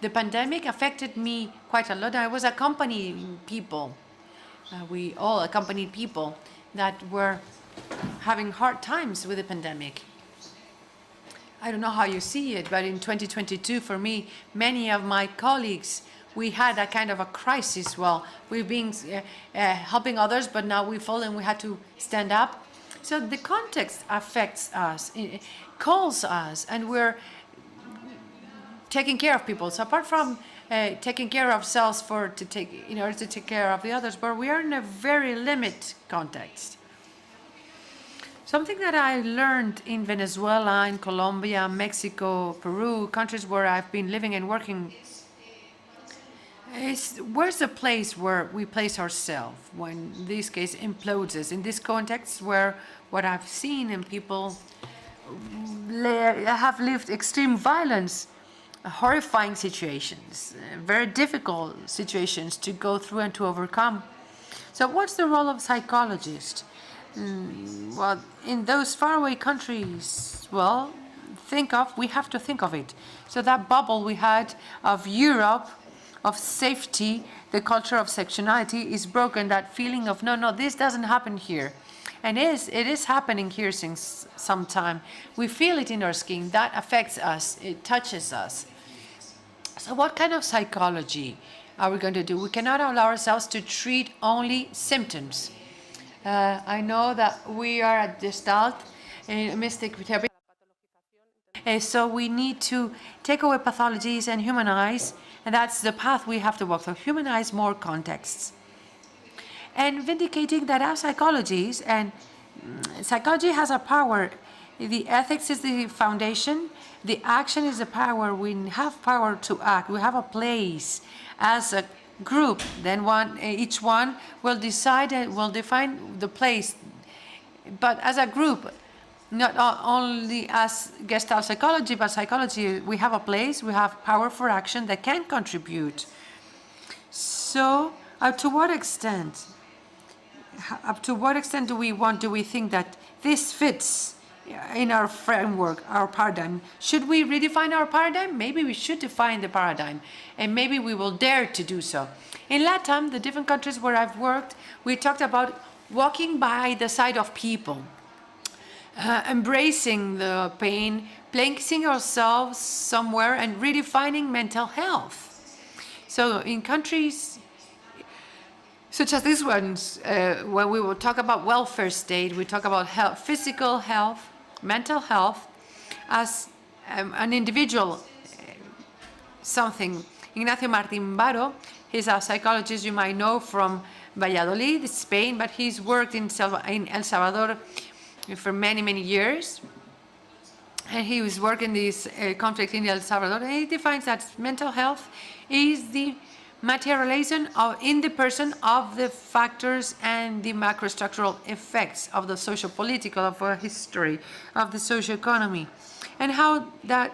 The pandemic affected me quite a lot. I was accompanying people. We all accompanied people that were having hard times with the pandemic. I don't know how you see it, but in 2022, for me, many of my colleagues, we had a kind of a crisis. Well, we've been helping others, but now we fall and we had to stand up. So the context affects us, it calls us, and we're taking care of people. So apart from taking care of ourselves in order to take care of the others, but we are in a very limited context. Something that I learned in Venezuela, in Colombia, Mexico, Peru, countries where I've been living and working, is where's the place where we place ourselves when this case implodes us? In this context where what I've seen in people have lived extreme violence, horrifying situations, very difficult situations to go through and to overcome. So what's the role of psychologists? Well, in those faraway countries, well, we have to think of it. So that bubble we had of Europe, of safety, the culture of sectionality is broken, that feeling of, no, this doesn't happen here. And it is happening here since some time. We feel it in our skin, that affects us, it touches us. So what kind of psychology are we going to do? We cannot allow ourselves to treat only symptoms. I know that we are at Gestalt, mystic therapy. So we need to take away pathologies and humanize, and that's the path we have to walk through, humanize more contexts. And vindicating that our psychologies, and psychology has a power. The ethics is the foundation, the action is the power. We have power to act, we have a place as a group, then each one will decide and will define the place. But as a group, not only as Gestalt psychology, but psychology, we have a place, we have power for action that can contribute. So to what extent do we think that this fits in our framework, our paradigm? Should we redefine our paradigm? Maybe we should define the paradigm, and maybe we will dare to do so. In LATAM, the different countries where I've worked, we talked about walking by the side of people, embracing the pain, placing ourselves somewhere and redefining mental health. So in countries such as these ones, when we will talk about welfare state, we talk about health, physical health, mental health, as an individual something. Ignacio Martín Baro, he's a psychologist you might know from Valladolid, Spain, but he's worked in El Salvador for many, many years. And he was working this conflict in El Salvador, and he defines that mental health is the materialization in the person of the factors and the macrostructural effects of the socio-political, of our history, of the socio-economy, and how that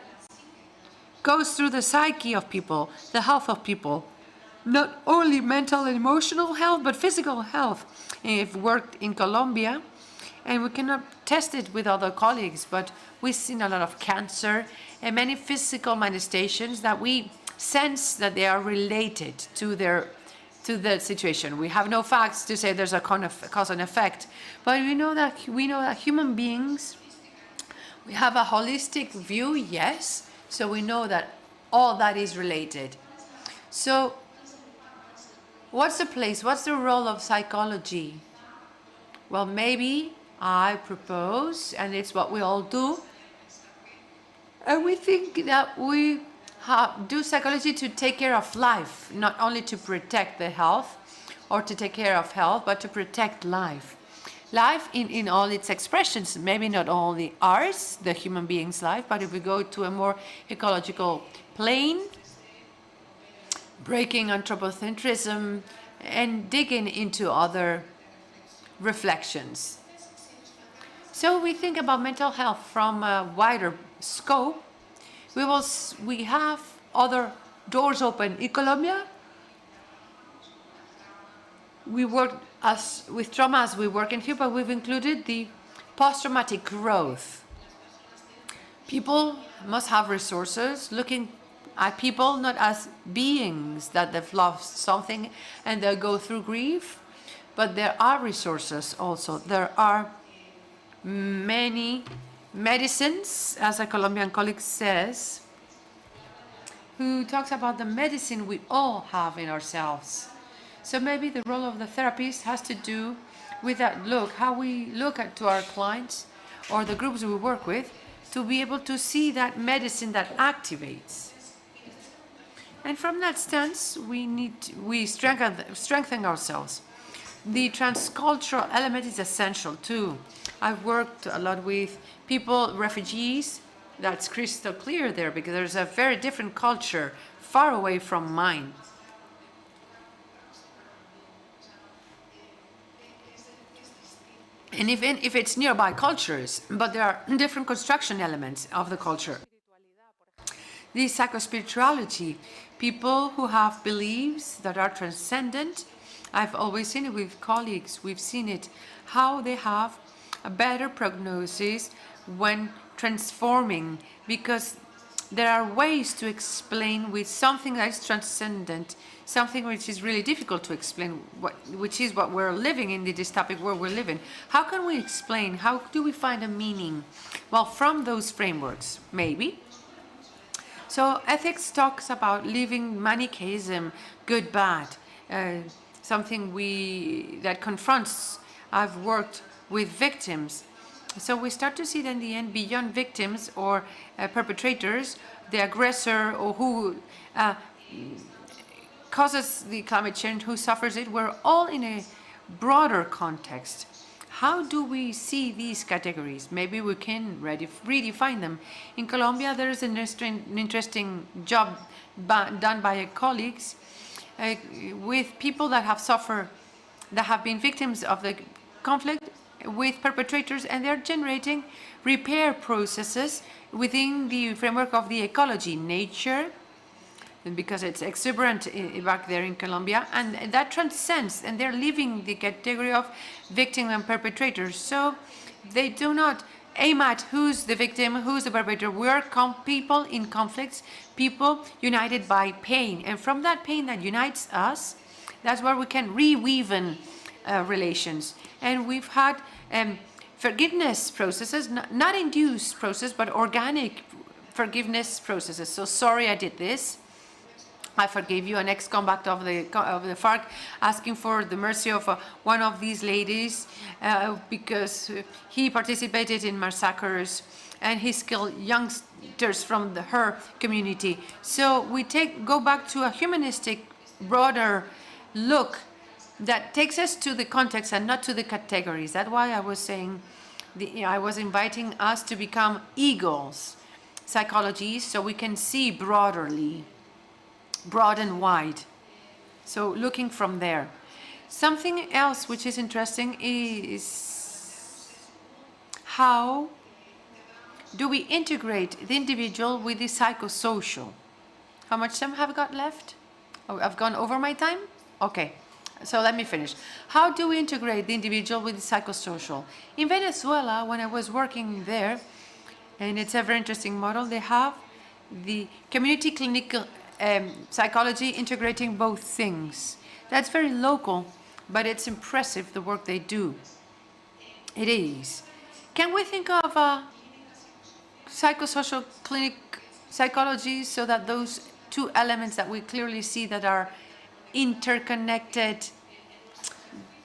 goes through the psyche of people, the health of people, not only mental and emotional health, but physical health. I've worked in Colombia, and we cannot test it with other colleagues, but we've seen a lot of cancer and many physical manifestations that we sense that they are related to the situation. We have no facts to say there's a cause and effect, but we know that human beings, we have a holistic view, yes, so we know that all that is related. So what's the place, what's the role of psychology? Well, maybe I propose, and it's what we all do, and we think that we do psychology to take care of life, not only to protect the health or to take care of health, but to protect life. Life in all its expressions, maybe not only ours, the human being's life, but if we go to a more ecological plane, breaking anthropocentrism and digging into other reflections. So we think about mental health from a wider scope. We have other doors open in Colombia. we work with trauma as we work in here, but we've included the post-traumatic growth. People must have resources, looking at people not as beings that they've lost something and they'll go through grief, but there are resources also. There are many medicines, as a Colombian colleague says, who talks about the medicine we all have in ourselves. So maybe the role of the therapist has to do with that look, how we look to our clients or the groups we work with, to be able to see that medicine that activates. And from that stance, we strengthen ourselves. The transcultural element is essential too. I've worked a lot with people, refugees. That's crystal clear there, because there's a very different culture far away from mine. And even if it's nearby cultures, but there are different construction elements of the culture. The psychospirituality, people who have beliefs that are transcendent. I've always seen it with colleagues. We've seen it, how they have a better prognosis when transforming, because there are ways to explain with something that is transcendent, something which is really difficult to explain, which is what we're living in, the dystopic world we're living. How can we explain? How do we find a meaning? Well, from those frameworks, maybe. So ethics talks about living Manichaeism, good, bad, something that confronts. I've worked with victims. So we start to see that in the end, beyond victims or perpetrators, the aggressor or who causes the climate change, who suffers it, we're all in a broader context. How do we see these categories? Maybe we can redefine them. In Colombia, there is an interesting job done by colleagues with people that have suffered, that have been victims of the conflict with perpetrators, and they're generating repair processes within the framework of the ecology, nature, because it's exuberant back there in Colombia, and that transcends, and they're leaving the category of victim and perpetrators. So they do not aim at who's the victim, who's the perpetrator. We're people in conflicts, people united by pain, and from that pain that unites us, that's where we can reweave relations. And we've had forgiveness processes, not induced process, but organic forgiveness processes. So sorry I did this, I forgave you. An ex-combatant of the FARC asking for the mercy of one of these ladies because he participated in massacres and he killed youngsters from her community. So we go back to a humanistic, broader look that takes us to the context and not to the categories. That's why I was saying, I was inviting us to become eagles, psychologists, so we can see broadly, broad and wide. So looking from there. Something else which is interesting is how do we integrate the individual with the psychosocial? How much time have I got left? Oh, I've gone over my time? Okay. So let me finish. How do we integrate the individual with the psychosocial? In Venezuela, when I was working there, and it's a very interesting model, they have the community clinical psychology integrating both things. That's very local, but it's impressive the work they do. It is. Can we think of a psychosocial clinic psychology so that those two elements that we clearly see that are interconnected,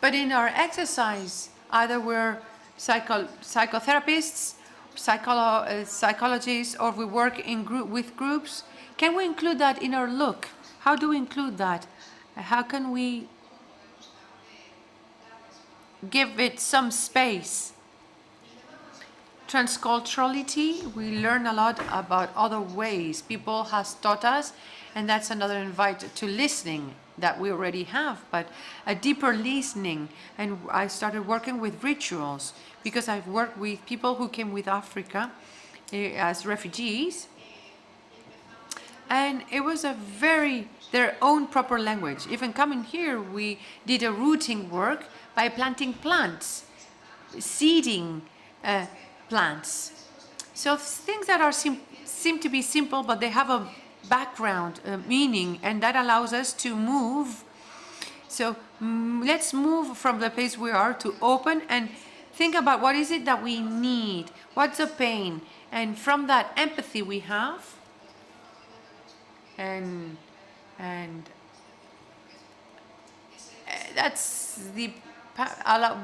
but in our exercise, either we're psychotherapists, psychologists, or we work with groups, can we include that in our look? How do we include that? How can we give it some space? Transculturality, we learn a lot about other ways people has taught us, and that's another invite to listening that we already have, but a deeper listening. And I started working with rituals because I've worked with people who came with Africa as refugees. And it was their own proper language. Even coming here, we did a rooting work by planting plants, seeding plants. So things that are seem to be simple, but they have a background, a meaning, and that allows us to move. So let's move from the place we are to open and think about what is it that we need, what's the pain, and from that empathy we have, and that's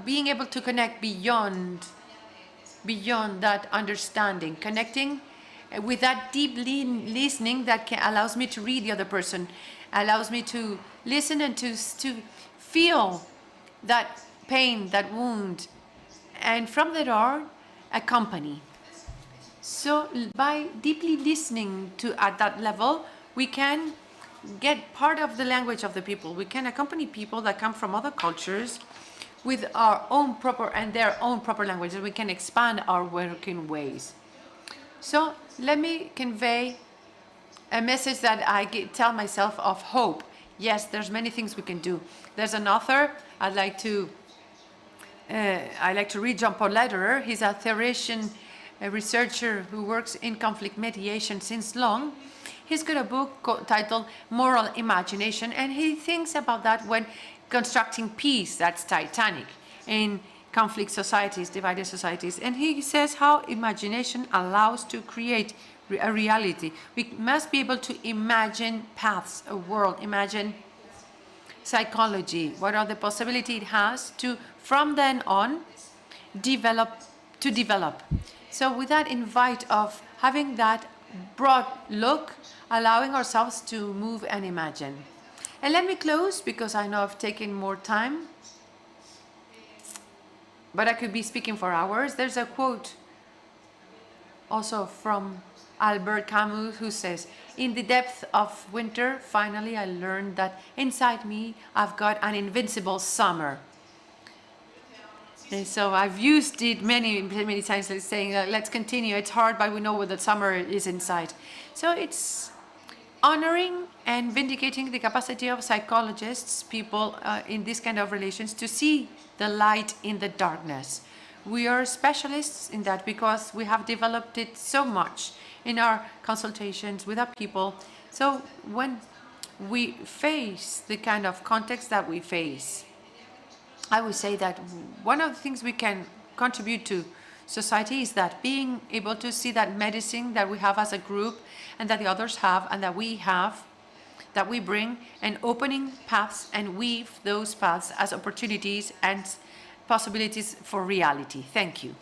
being able to connect beyond that understanding, connecting with that deep listening that allows me to read the other person, allows me to listen and to feel that pain, that wound, and from that on, accompany. So by deeply listening to at that level, we can get part of the language of the people. We can accompany people that come from other cultures with our own proper and their own proper languages. We can expand our working ways. So let me convey a message that I tell myself of hope. Yes, there's many things we can do. There's an author I like to read, Jean-Paul Lederer. He's a theoretician, a researcher who works in conflict mediation since long. He's got a book titled Moral Imagination, and he thinks about that when constructing peace, that's Titanic, in conflict societies, divided societies. And he says how imagination allows to create a reality. We must be able to imagine paths, a world, imagine psychology, what are the possibilities it has to, from then on, develop. So with that invite of having that broad look, allowing ourselves to move and imagine. And let me close, because I know I've taken more time, but I could be speaking for hours. There's a quote also from Albert Camus who says, "In the depth of winter, finally I learned that inside me I've got an invincible summer." And so I've used it many times, saying, let's continue. It's hard, but we know where the summer is inside. So it's honoring and vindicating the capacity of psychologists, people in this kind of relations, to see the light in the darkness. We are specialists in that because we have developed it so much in our consultations with our people. So when we face the kind of context that we face, I would say that one of the things we can contribute to society is that being able to see that medicine that we have as a group and that the others have and that we have, that we bring, and opening paths and weave those paths as opportunities and possibilities for reality. Thank you.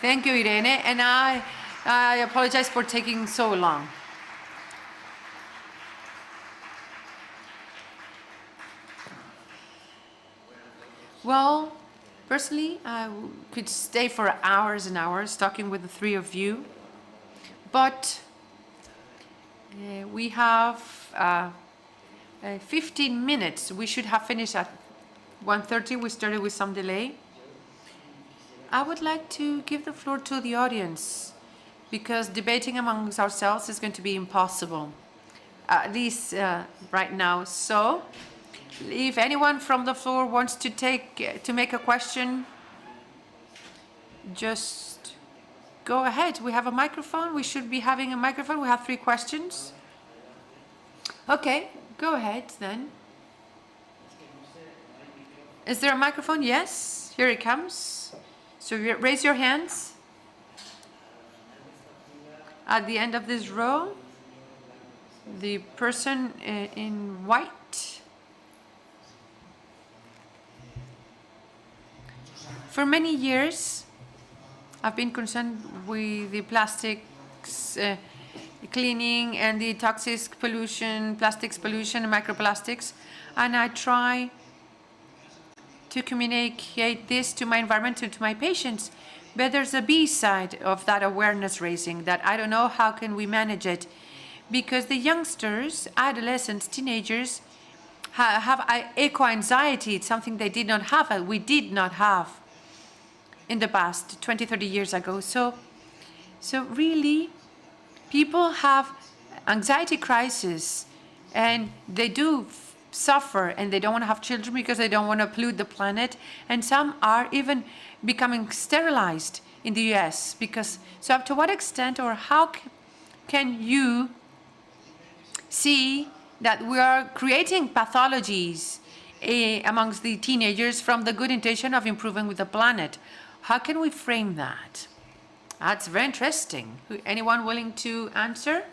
Thank you, Irene, and I apologize for taking so long. Well, personally, I could stay for hours and hours talking with the three of you, but we have 15 minutes. We should have finished at 1:30. We started with some delay. I would like to give the floor to the audience, because debating amongst ourselves is going to be impossible, at least right now. So if anyone from the floor wants to make a question, just go ahead. We have a microphone. We should be having a microphone. We have 3 questions. Okay, go ahead then. Is there a microphone? Yes, here it comes. So raise your hands. At the end of this row, the person in white. For many years, I've been concerned with the plastics cleaning and the toxic pollution, plastics pollution and microplastics, and I try to communicate this to my environment and to my patients. But there's a B side of that awareness raising that I don't know how can we manage it, because the youngsters, adolescents, teenagers have eco-anxiety. It's something they did not have, we did not have in the past, 20, 30 years ago. So really, people have anxiety crisis, and they do suffer, and they don't want to have children because they don't want to pollute the planet, and some are even becoming sterilized in the US because, so up to what extent or how can you see that we are creating pathologies amongst the teenagers from the good intention of improving with the planet? How can we frame that? That's very interesting. Anyone willing to answer?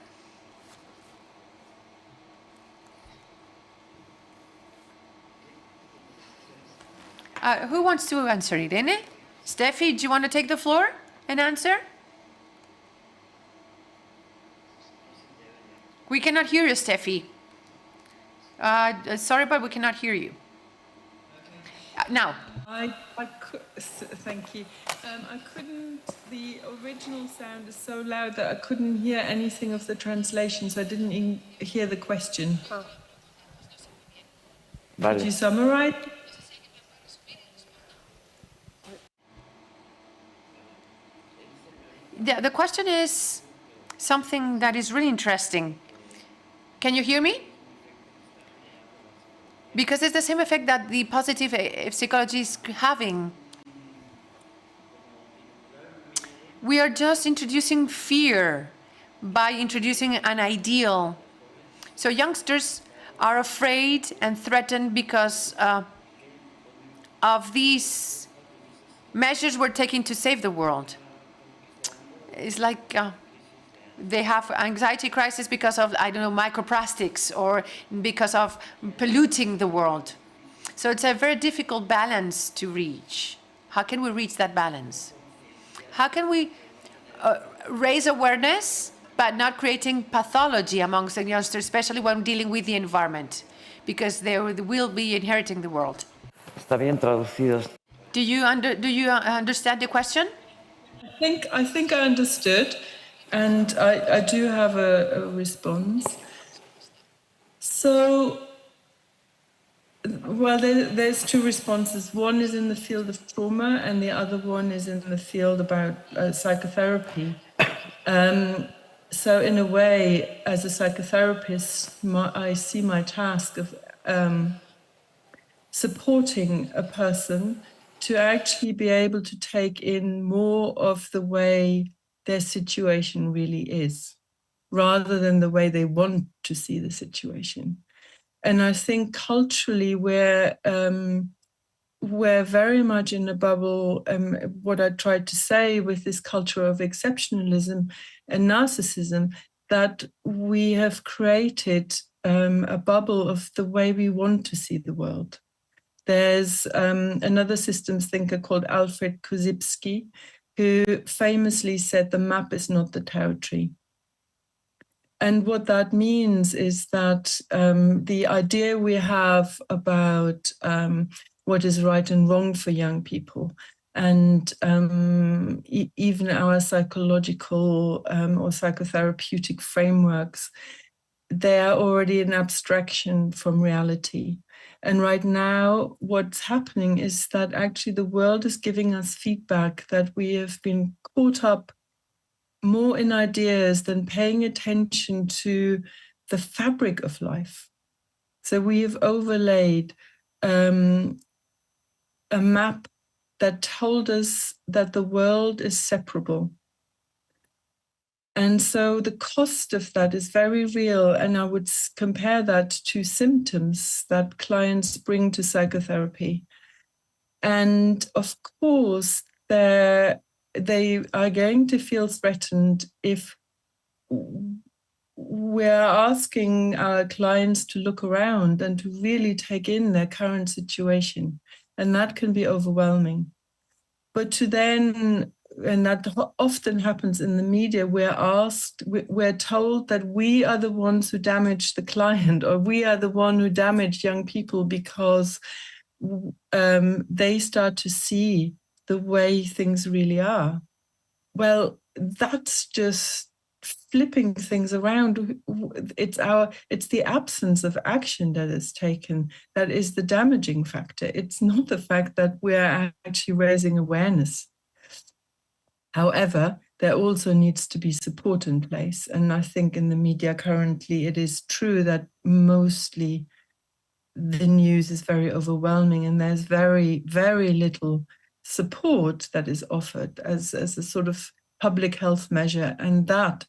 Who wants to answer? Irene? Steffi, do you want to take the floor and answer? We cannot hear you, Steffi. Sorry, but we cannot hear you. Now. Thank you. I couldn't, the original sound is so loud that I couldn't hear anything of the translation, so I didn't even hear the question. Could you summarize? The question is something that is really interesting. Can you hear me? Because it's the same effect that the positive psychology is having. We are just introducing fear by introducing an ideal. So youngsters are afraid and threatened because of these measures we're taking to save the world. It's like they have anxiety crisis because of, I don't know, microplastics or because of polluting the world. So it's a very difficult balance to reach. How can we reach that balance? How can we raise awareness but not creating pathology amongst the youngsters, especially when dealing with the environment, because they will be inheriting the world? Está bien traducido. Do you understand the question? I think I understood, and I do have a response. So, well, there's two responses. One is in the field of trauma, and the other one is in the field about psychotherapy. So, in a way, as a psychotherapist, I see my task of supporting a person to actually be able to take in more of the way their situation really is, rather than the way they want to see the situation. And I think culturally we're very much in a bubble. What I tried to say with this culture of exceptionalism and narcissism, that we have created a bubble of the way we want to see the world. There's another systems thinker called Alfred Korzybski, who famously said the map is not the territory. And what that means is that the idea we have about what is right and wrong for young people, and even our psychological or psychotherapeutic frameworks, they are already an abstraction from reality. And right now, what's happening is that actually the world is giving us feedback that we have been caught up more in ideas than paying attention to the fabric of life. So we have overlaid a map that told us that the world is separable. And so the cost of that is very real. And I would compare that to symptoms that clients bring to psychotherapy. And of course, they are going to feel threatened if we're asking our clients to look around and to really take in their current situation. And that can be overwhelming. But to then, and that often happens in the media, we're told that we are the ones who damage the client, or we are the one who damage young people because they start to see the way things really are. Well, that's just flipping things around. It's the absence of action that is taken that is the damaging factor. It's not the fact that we're actually raising awareness. However, there also needs to be support in place. And I think in the media currently, it is true that mostly the news is very overwhelming and there's very, very little support that is offered as a sort of public health measure. And that,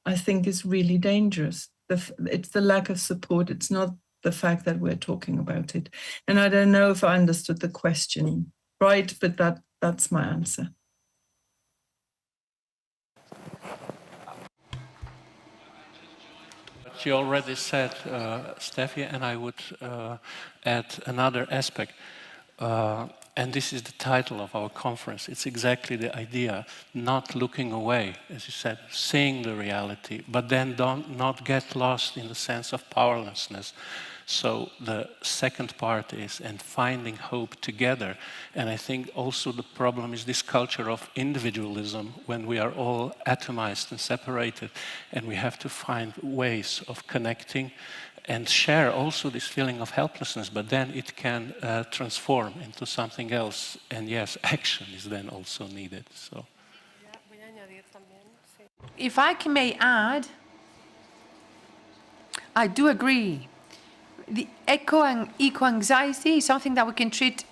I think, is really dangerous. It's the lack of support. It's not the fact that we're talking about it. And I don't know if I understood the question right, but that's my answer. What you already said, Steffi, and I would add another aspect. And this is the title of our conference. It's exactly the idea, not looking away, as you said, seeing the reality, but then not get lost in the sense of powerlessness. So the second part is, and finding hope together. And I think also the problem is this culture of individualism when we are all atomized and separated, and we have to find ways of connecting and share also this feeling of helplessness, but then it can transform into something else. And yes, action is then also needed. So, if I may add, I do agree. The eco-anxiety is something that we can treat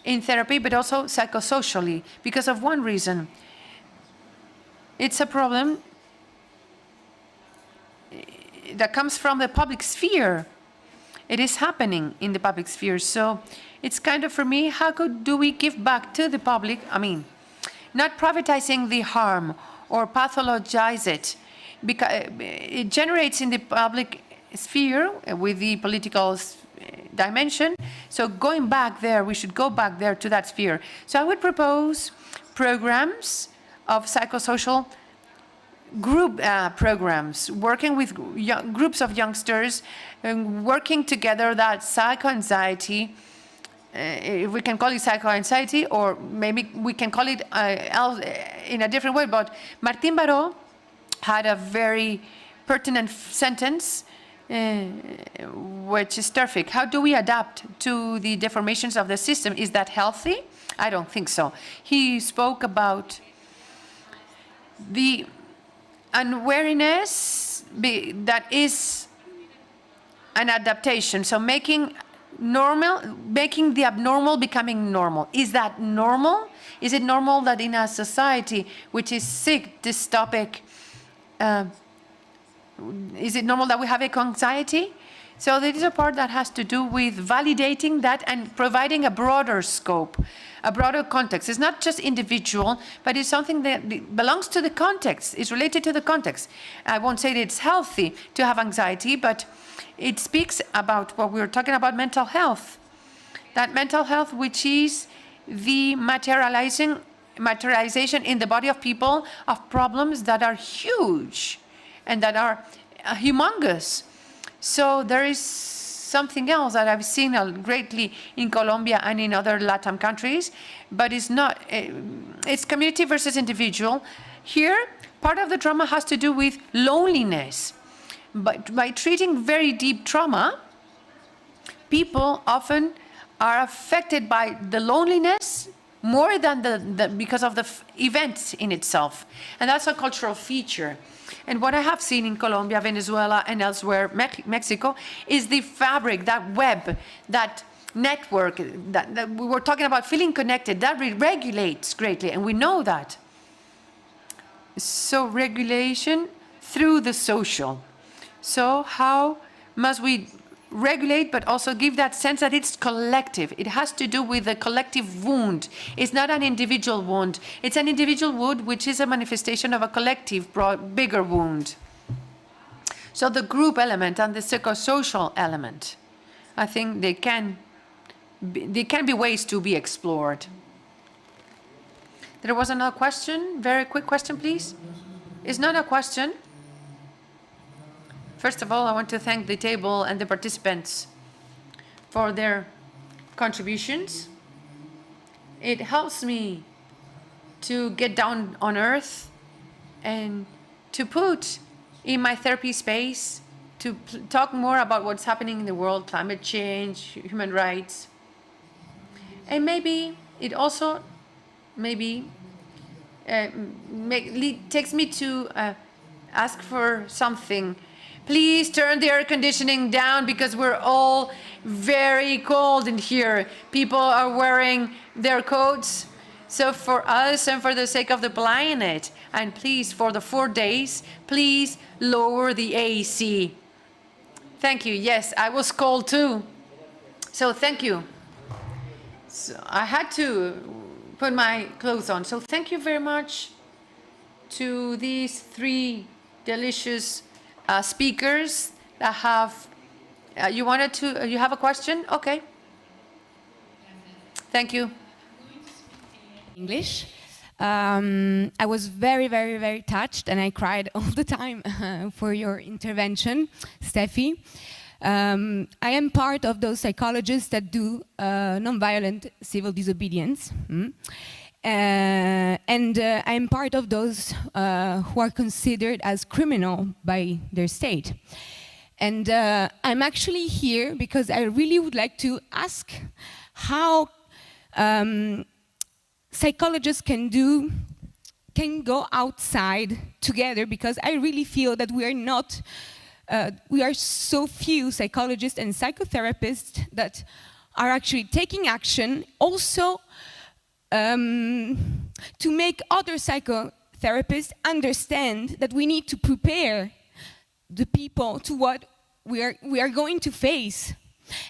in therapy, but also psychosocially, because of one reason. It's a problem that comes from the public sphere. It is happening in the public sphere. So it's kind of, for me, how do we give back to the public? I mean, not privatizing the harm or pathologize it, because it generates in the public sphere with the political dimension. So going back there, we should go back there to that sphere. So I would propose programs of psychosocial group programs, working with groups of youngsters, and working together that psycho-anxiety, if we can call it psycho-anxiety, or maybe we can call it in a different way, but Martín Baró had a very pertinent sentence, which is terrific. How do we adapt to the deformations of the system? Is that healthy? I don't think so. He spoke about the unwariness that is an adaptation. So making the abnormal becoming normal. Is that normal? Is it normal that in a society which is sick, dystopic, is it normal that we have eco-anxiety? So there is a part that has to do with validating that and providing a broader scope, a broader context. It's not just individual, but it's something that belongs to the context, is related to the context. I won't say that it's healthy to have anxiety, but it speaks about what we were talking about, mental health. That mental health, which is the materialization in the body of people of problems that are huge and that are humongous. So there is something else that I've seen greatly in Colombia and in other Latin countries, but it's not, it's community versus individual. Here, part of the trauma has to do with loneliness. But by treating very deep trauma, people often are affected by the loneliness more than because of the event in itself. And that's a cultural feature. And what I have seen in Colombia, Venezuela, and elsewhere, Mexico, is the fabric, that web, that network that we were talking about, feeling connected, that regulates greatly, and we know that. So regulation through the social. So how must we regulate, but also give that sense that it's collective? It has to do with a collective wound. It's not an individual wound. It's an individual wound which is a manifestation of a collective, broad, bigger wound. So the group element and the psychosocial element, I think they can be ways to be explored. There was another question. Very quick question, please. It's not a question. First of all, I want to thank the table and the participants for their contributions. It helps me to get down on earth and to put in my therapy space, to talk more about what's happening in the world, climate change, human rights. And maybe it also takes me to ask for something. Please turn the air conditioning down because we're all very cold in here. People are wearing their coats. So for us and for the sake of the planet, and please, for the 4 days, please lower the AC. Thank you. Yes, I was cold too. So thank you. So I had to put my clothes on. So thank you very much to these 3 delicious speakers that have. You have a question? Okay. Thank you. English. I was very, very, very touched, and I cried all the time for your intervention, Steffi. I am part of those psychologists that do nonviolent civil disobedience. And I am part of those who are considered as criminal by their state. And I'm actually here because I really would like to ask how psychologists can go outside together, because I really feel that we are so few psychologists and psychotherapists that are actually taking action also to make other psychotherapists understand that we need to prepare the people to what we are going to face.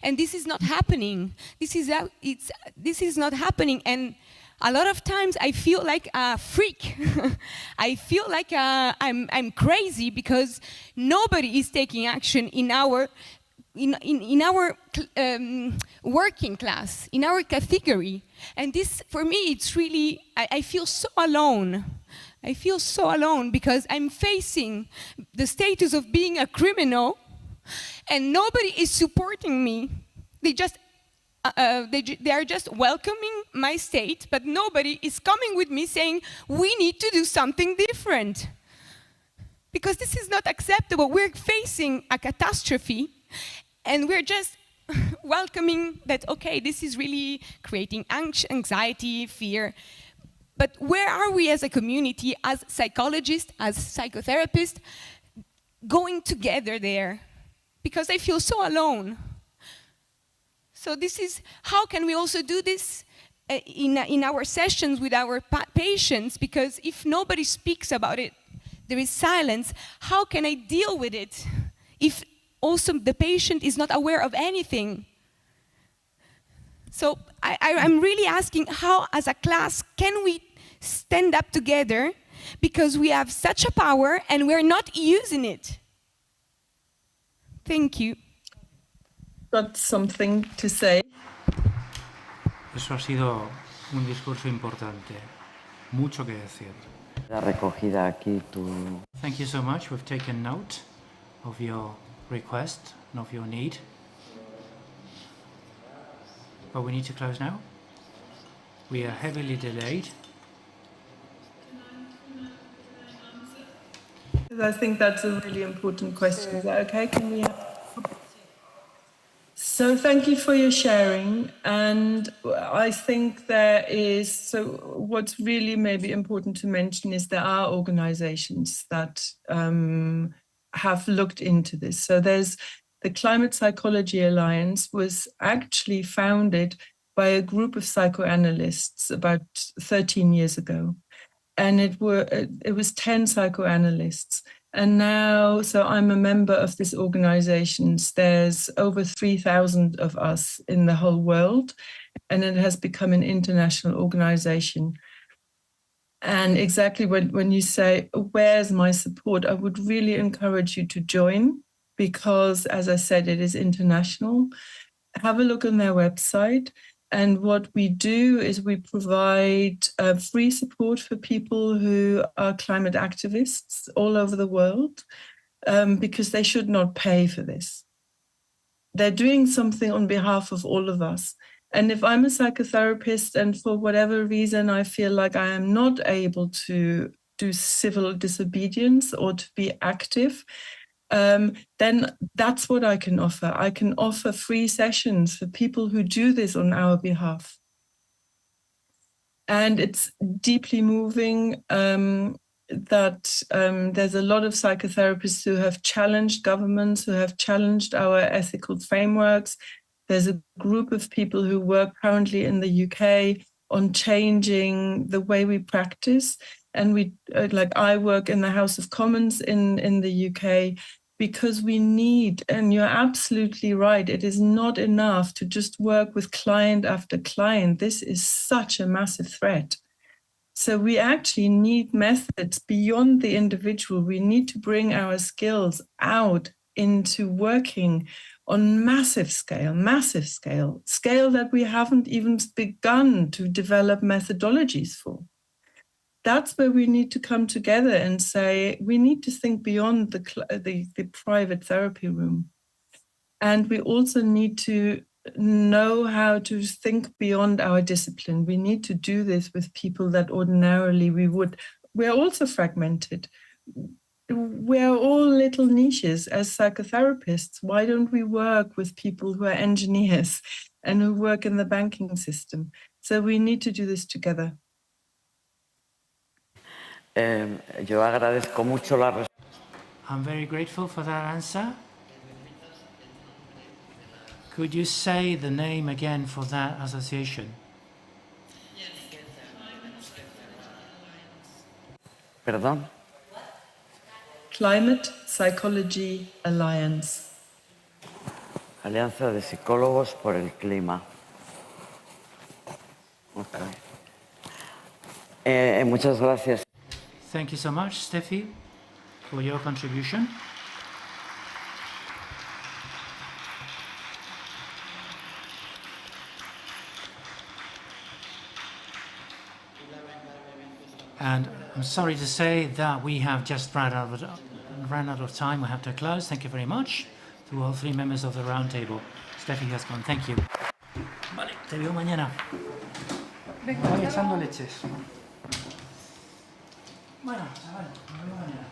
And this is not happening. This is not happening. And a lot of times I feel like a freak. I feel like I'm crazy because nobody is taking action in our working class, in our category. And this, for me, it's really, I feel so alone. I feel so alone because I'm facing the status of being a criminal and nobody is supporting me. They are just welcoming my state, but nobody is coming with me saying, we need to do something different. Because this is not acceptable. We're facing a catastrophe, and we're just welcoming that, okay, this is really creating anxiety, fear. But where are we as a community, as psychologists, as psychotherapists, going together there? Because I feel so alone. So this is, how can we also do this in our sessions with our patients? Because if nobody speaks about it, there is silence. How can I deal with it if also the patient is not aware of anything? So I'm really asking, how as a class can we stand up together, because we have such a power and we're not using it? Thank you. Got something to say? Eso ha sido un discurso importante. Mucho que decir. La recogida aquí Thank you so much. We've taken note of your request and of your need. But we need to close now. We are heavily delayed. I think that's a really important question. Is that okay? Can we? So thank you for your sharing. And I think what's really maybe important to mention is there are organizations that have looked into this. So there's the Climate Psychology Alliance was actually founded by a group of psychoanalysts about 13 years ago. And it was 10 psychoanalysts. And now, so I'm a member of this organization. There's over 3,000 of us in the whole world, and it has become an international organization. And exactly when you say, where's my support, I would really encourage you to join, because as I said, it is international. Have a look on their website. And what we do is we provide free support for people who are climate activists all over the world, because they should not pay for this. They're doing something on behalf of all of us. And if I'm a psychotherapist and for whatever reason I feel like I am not able to do civil disobedience or to be active, then that's what I can offer. I can offer free sessions for people who do this on our behalf. And it's deeply moving that there's a lot of psychotherapists who have challenged governments, who have challenged our ethical frameworks. There's a group of people who work currently in the UK on changing the way we practice. And we, like I work in the House of Commons in the UK, because we need, and you're absolutely right, it is not enough to just work with client after client. This is such a massive threat. So we actually need methods beyond the individual. We need to bring our skills out into working on massive scale that we haven't even begun to develop methodologies for. That's where we need to come together and say, we need to think beyond the private therapy room. And we also need to know how to think beyond our discipline. We need to do this with people that ordinarily we would. We're also fragmented. We're all little niches as psychotherapists. Why don't we work with people who are engineers and who work in the banking system? So we need to do this together. Yo agradezco mucho la respuesta. I'm very grateful for that answer. Could you say the name again for that association? Perdón. Climate Psychology Alliance. Alianza de Psicólogos por el Clima. Okay. Muchas gracias. Thank you so much, Steffi, for your contribution. And I'm sorry to say that we have just run out of time. We have to close. Thank you very much to all three members of the round table. Steffi has gone. Thank you. Vale, te veo mañana. Voy echando leches. Bueno, chaval, nos vemos mañana.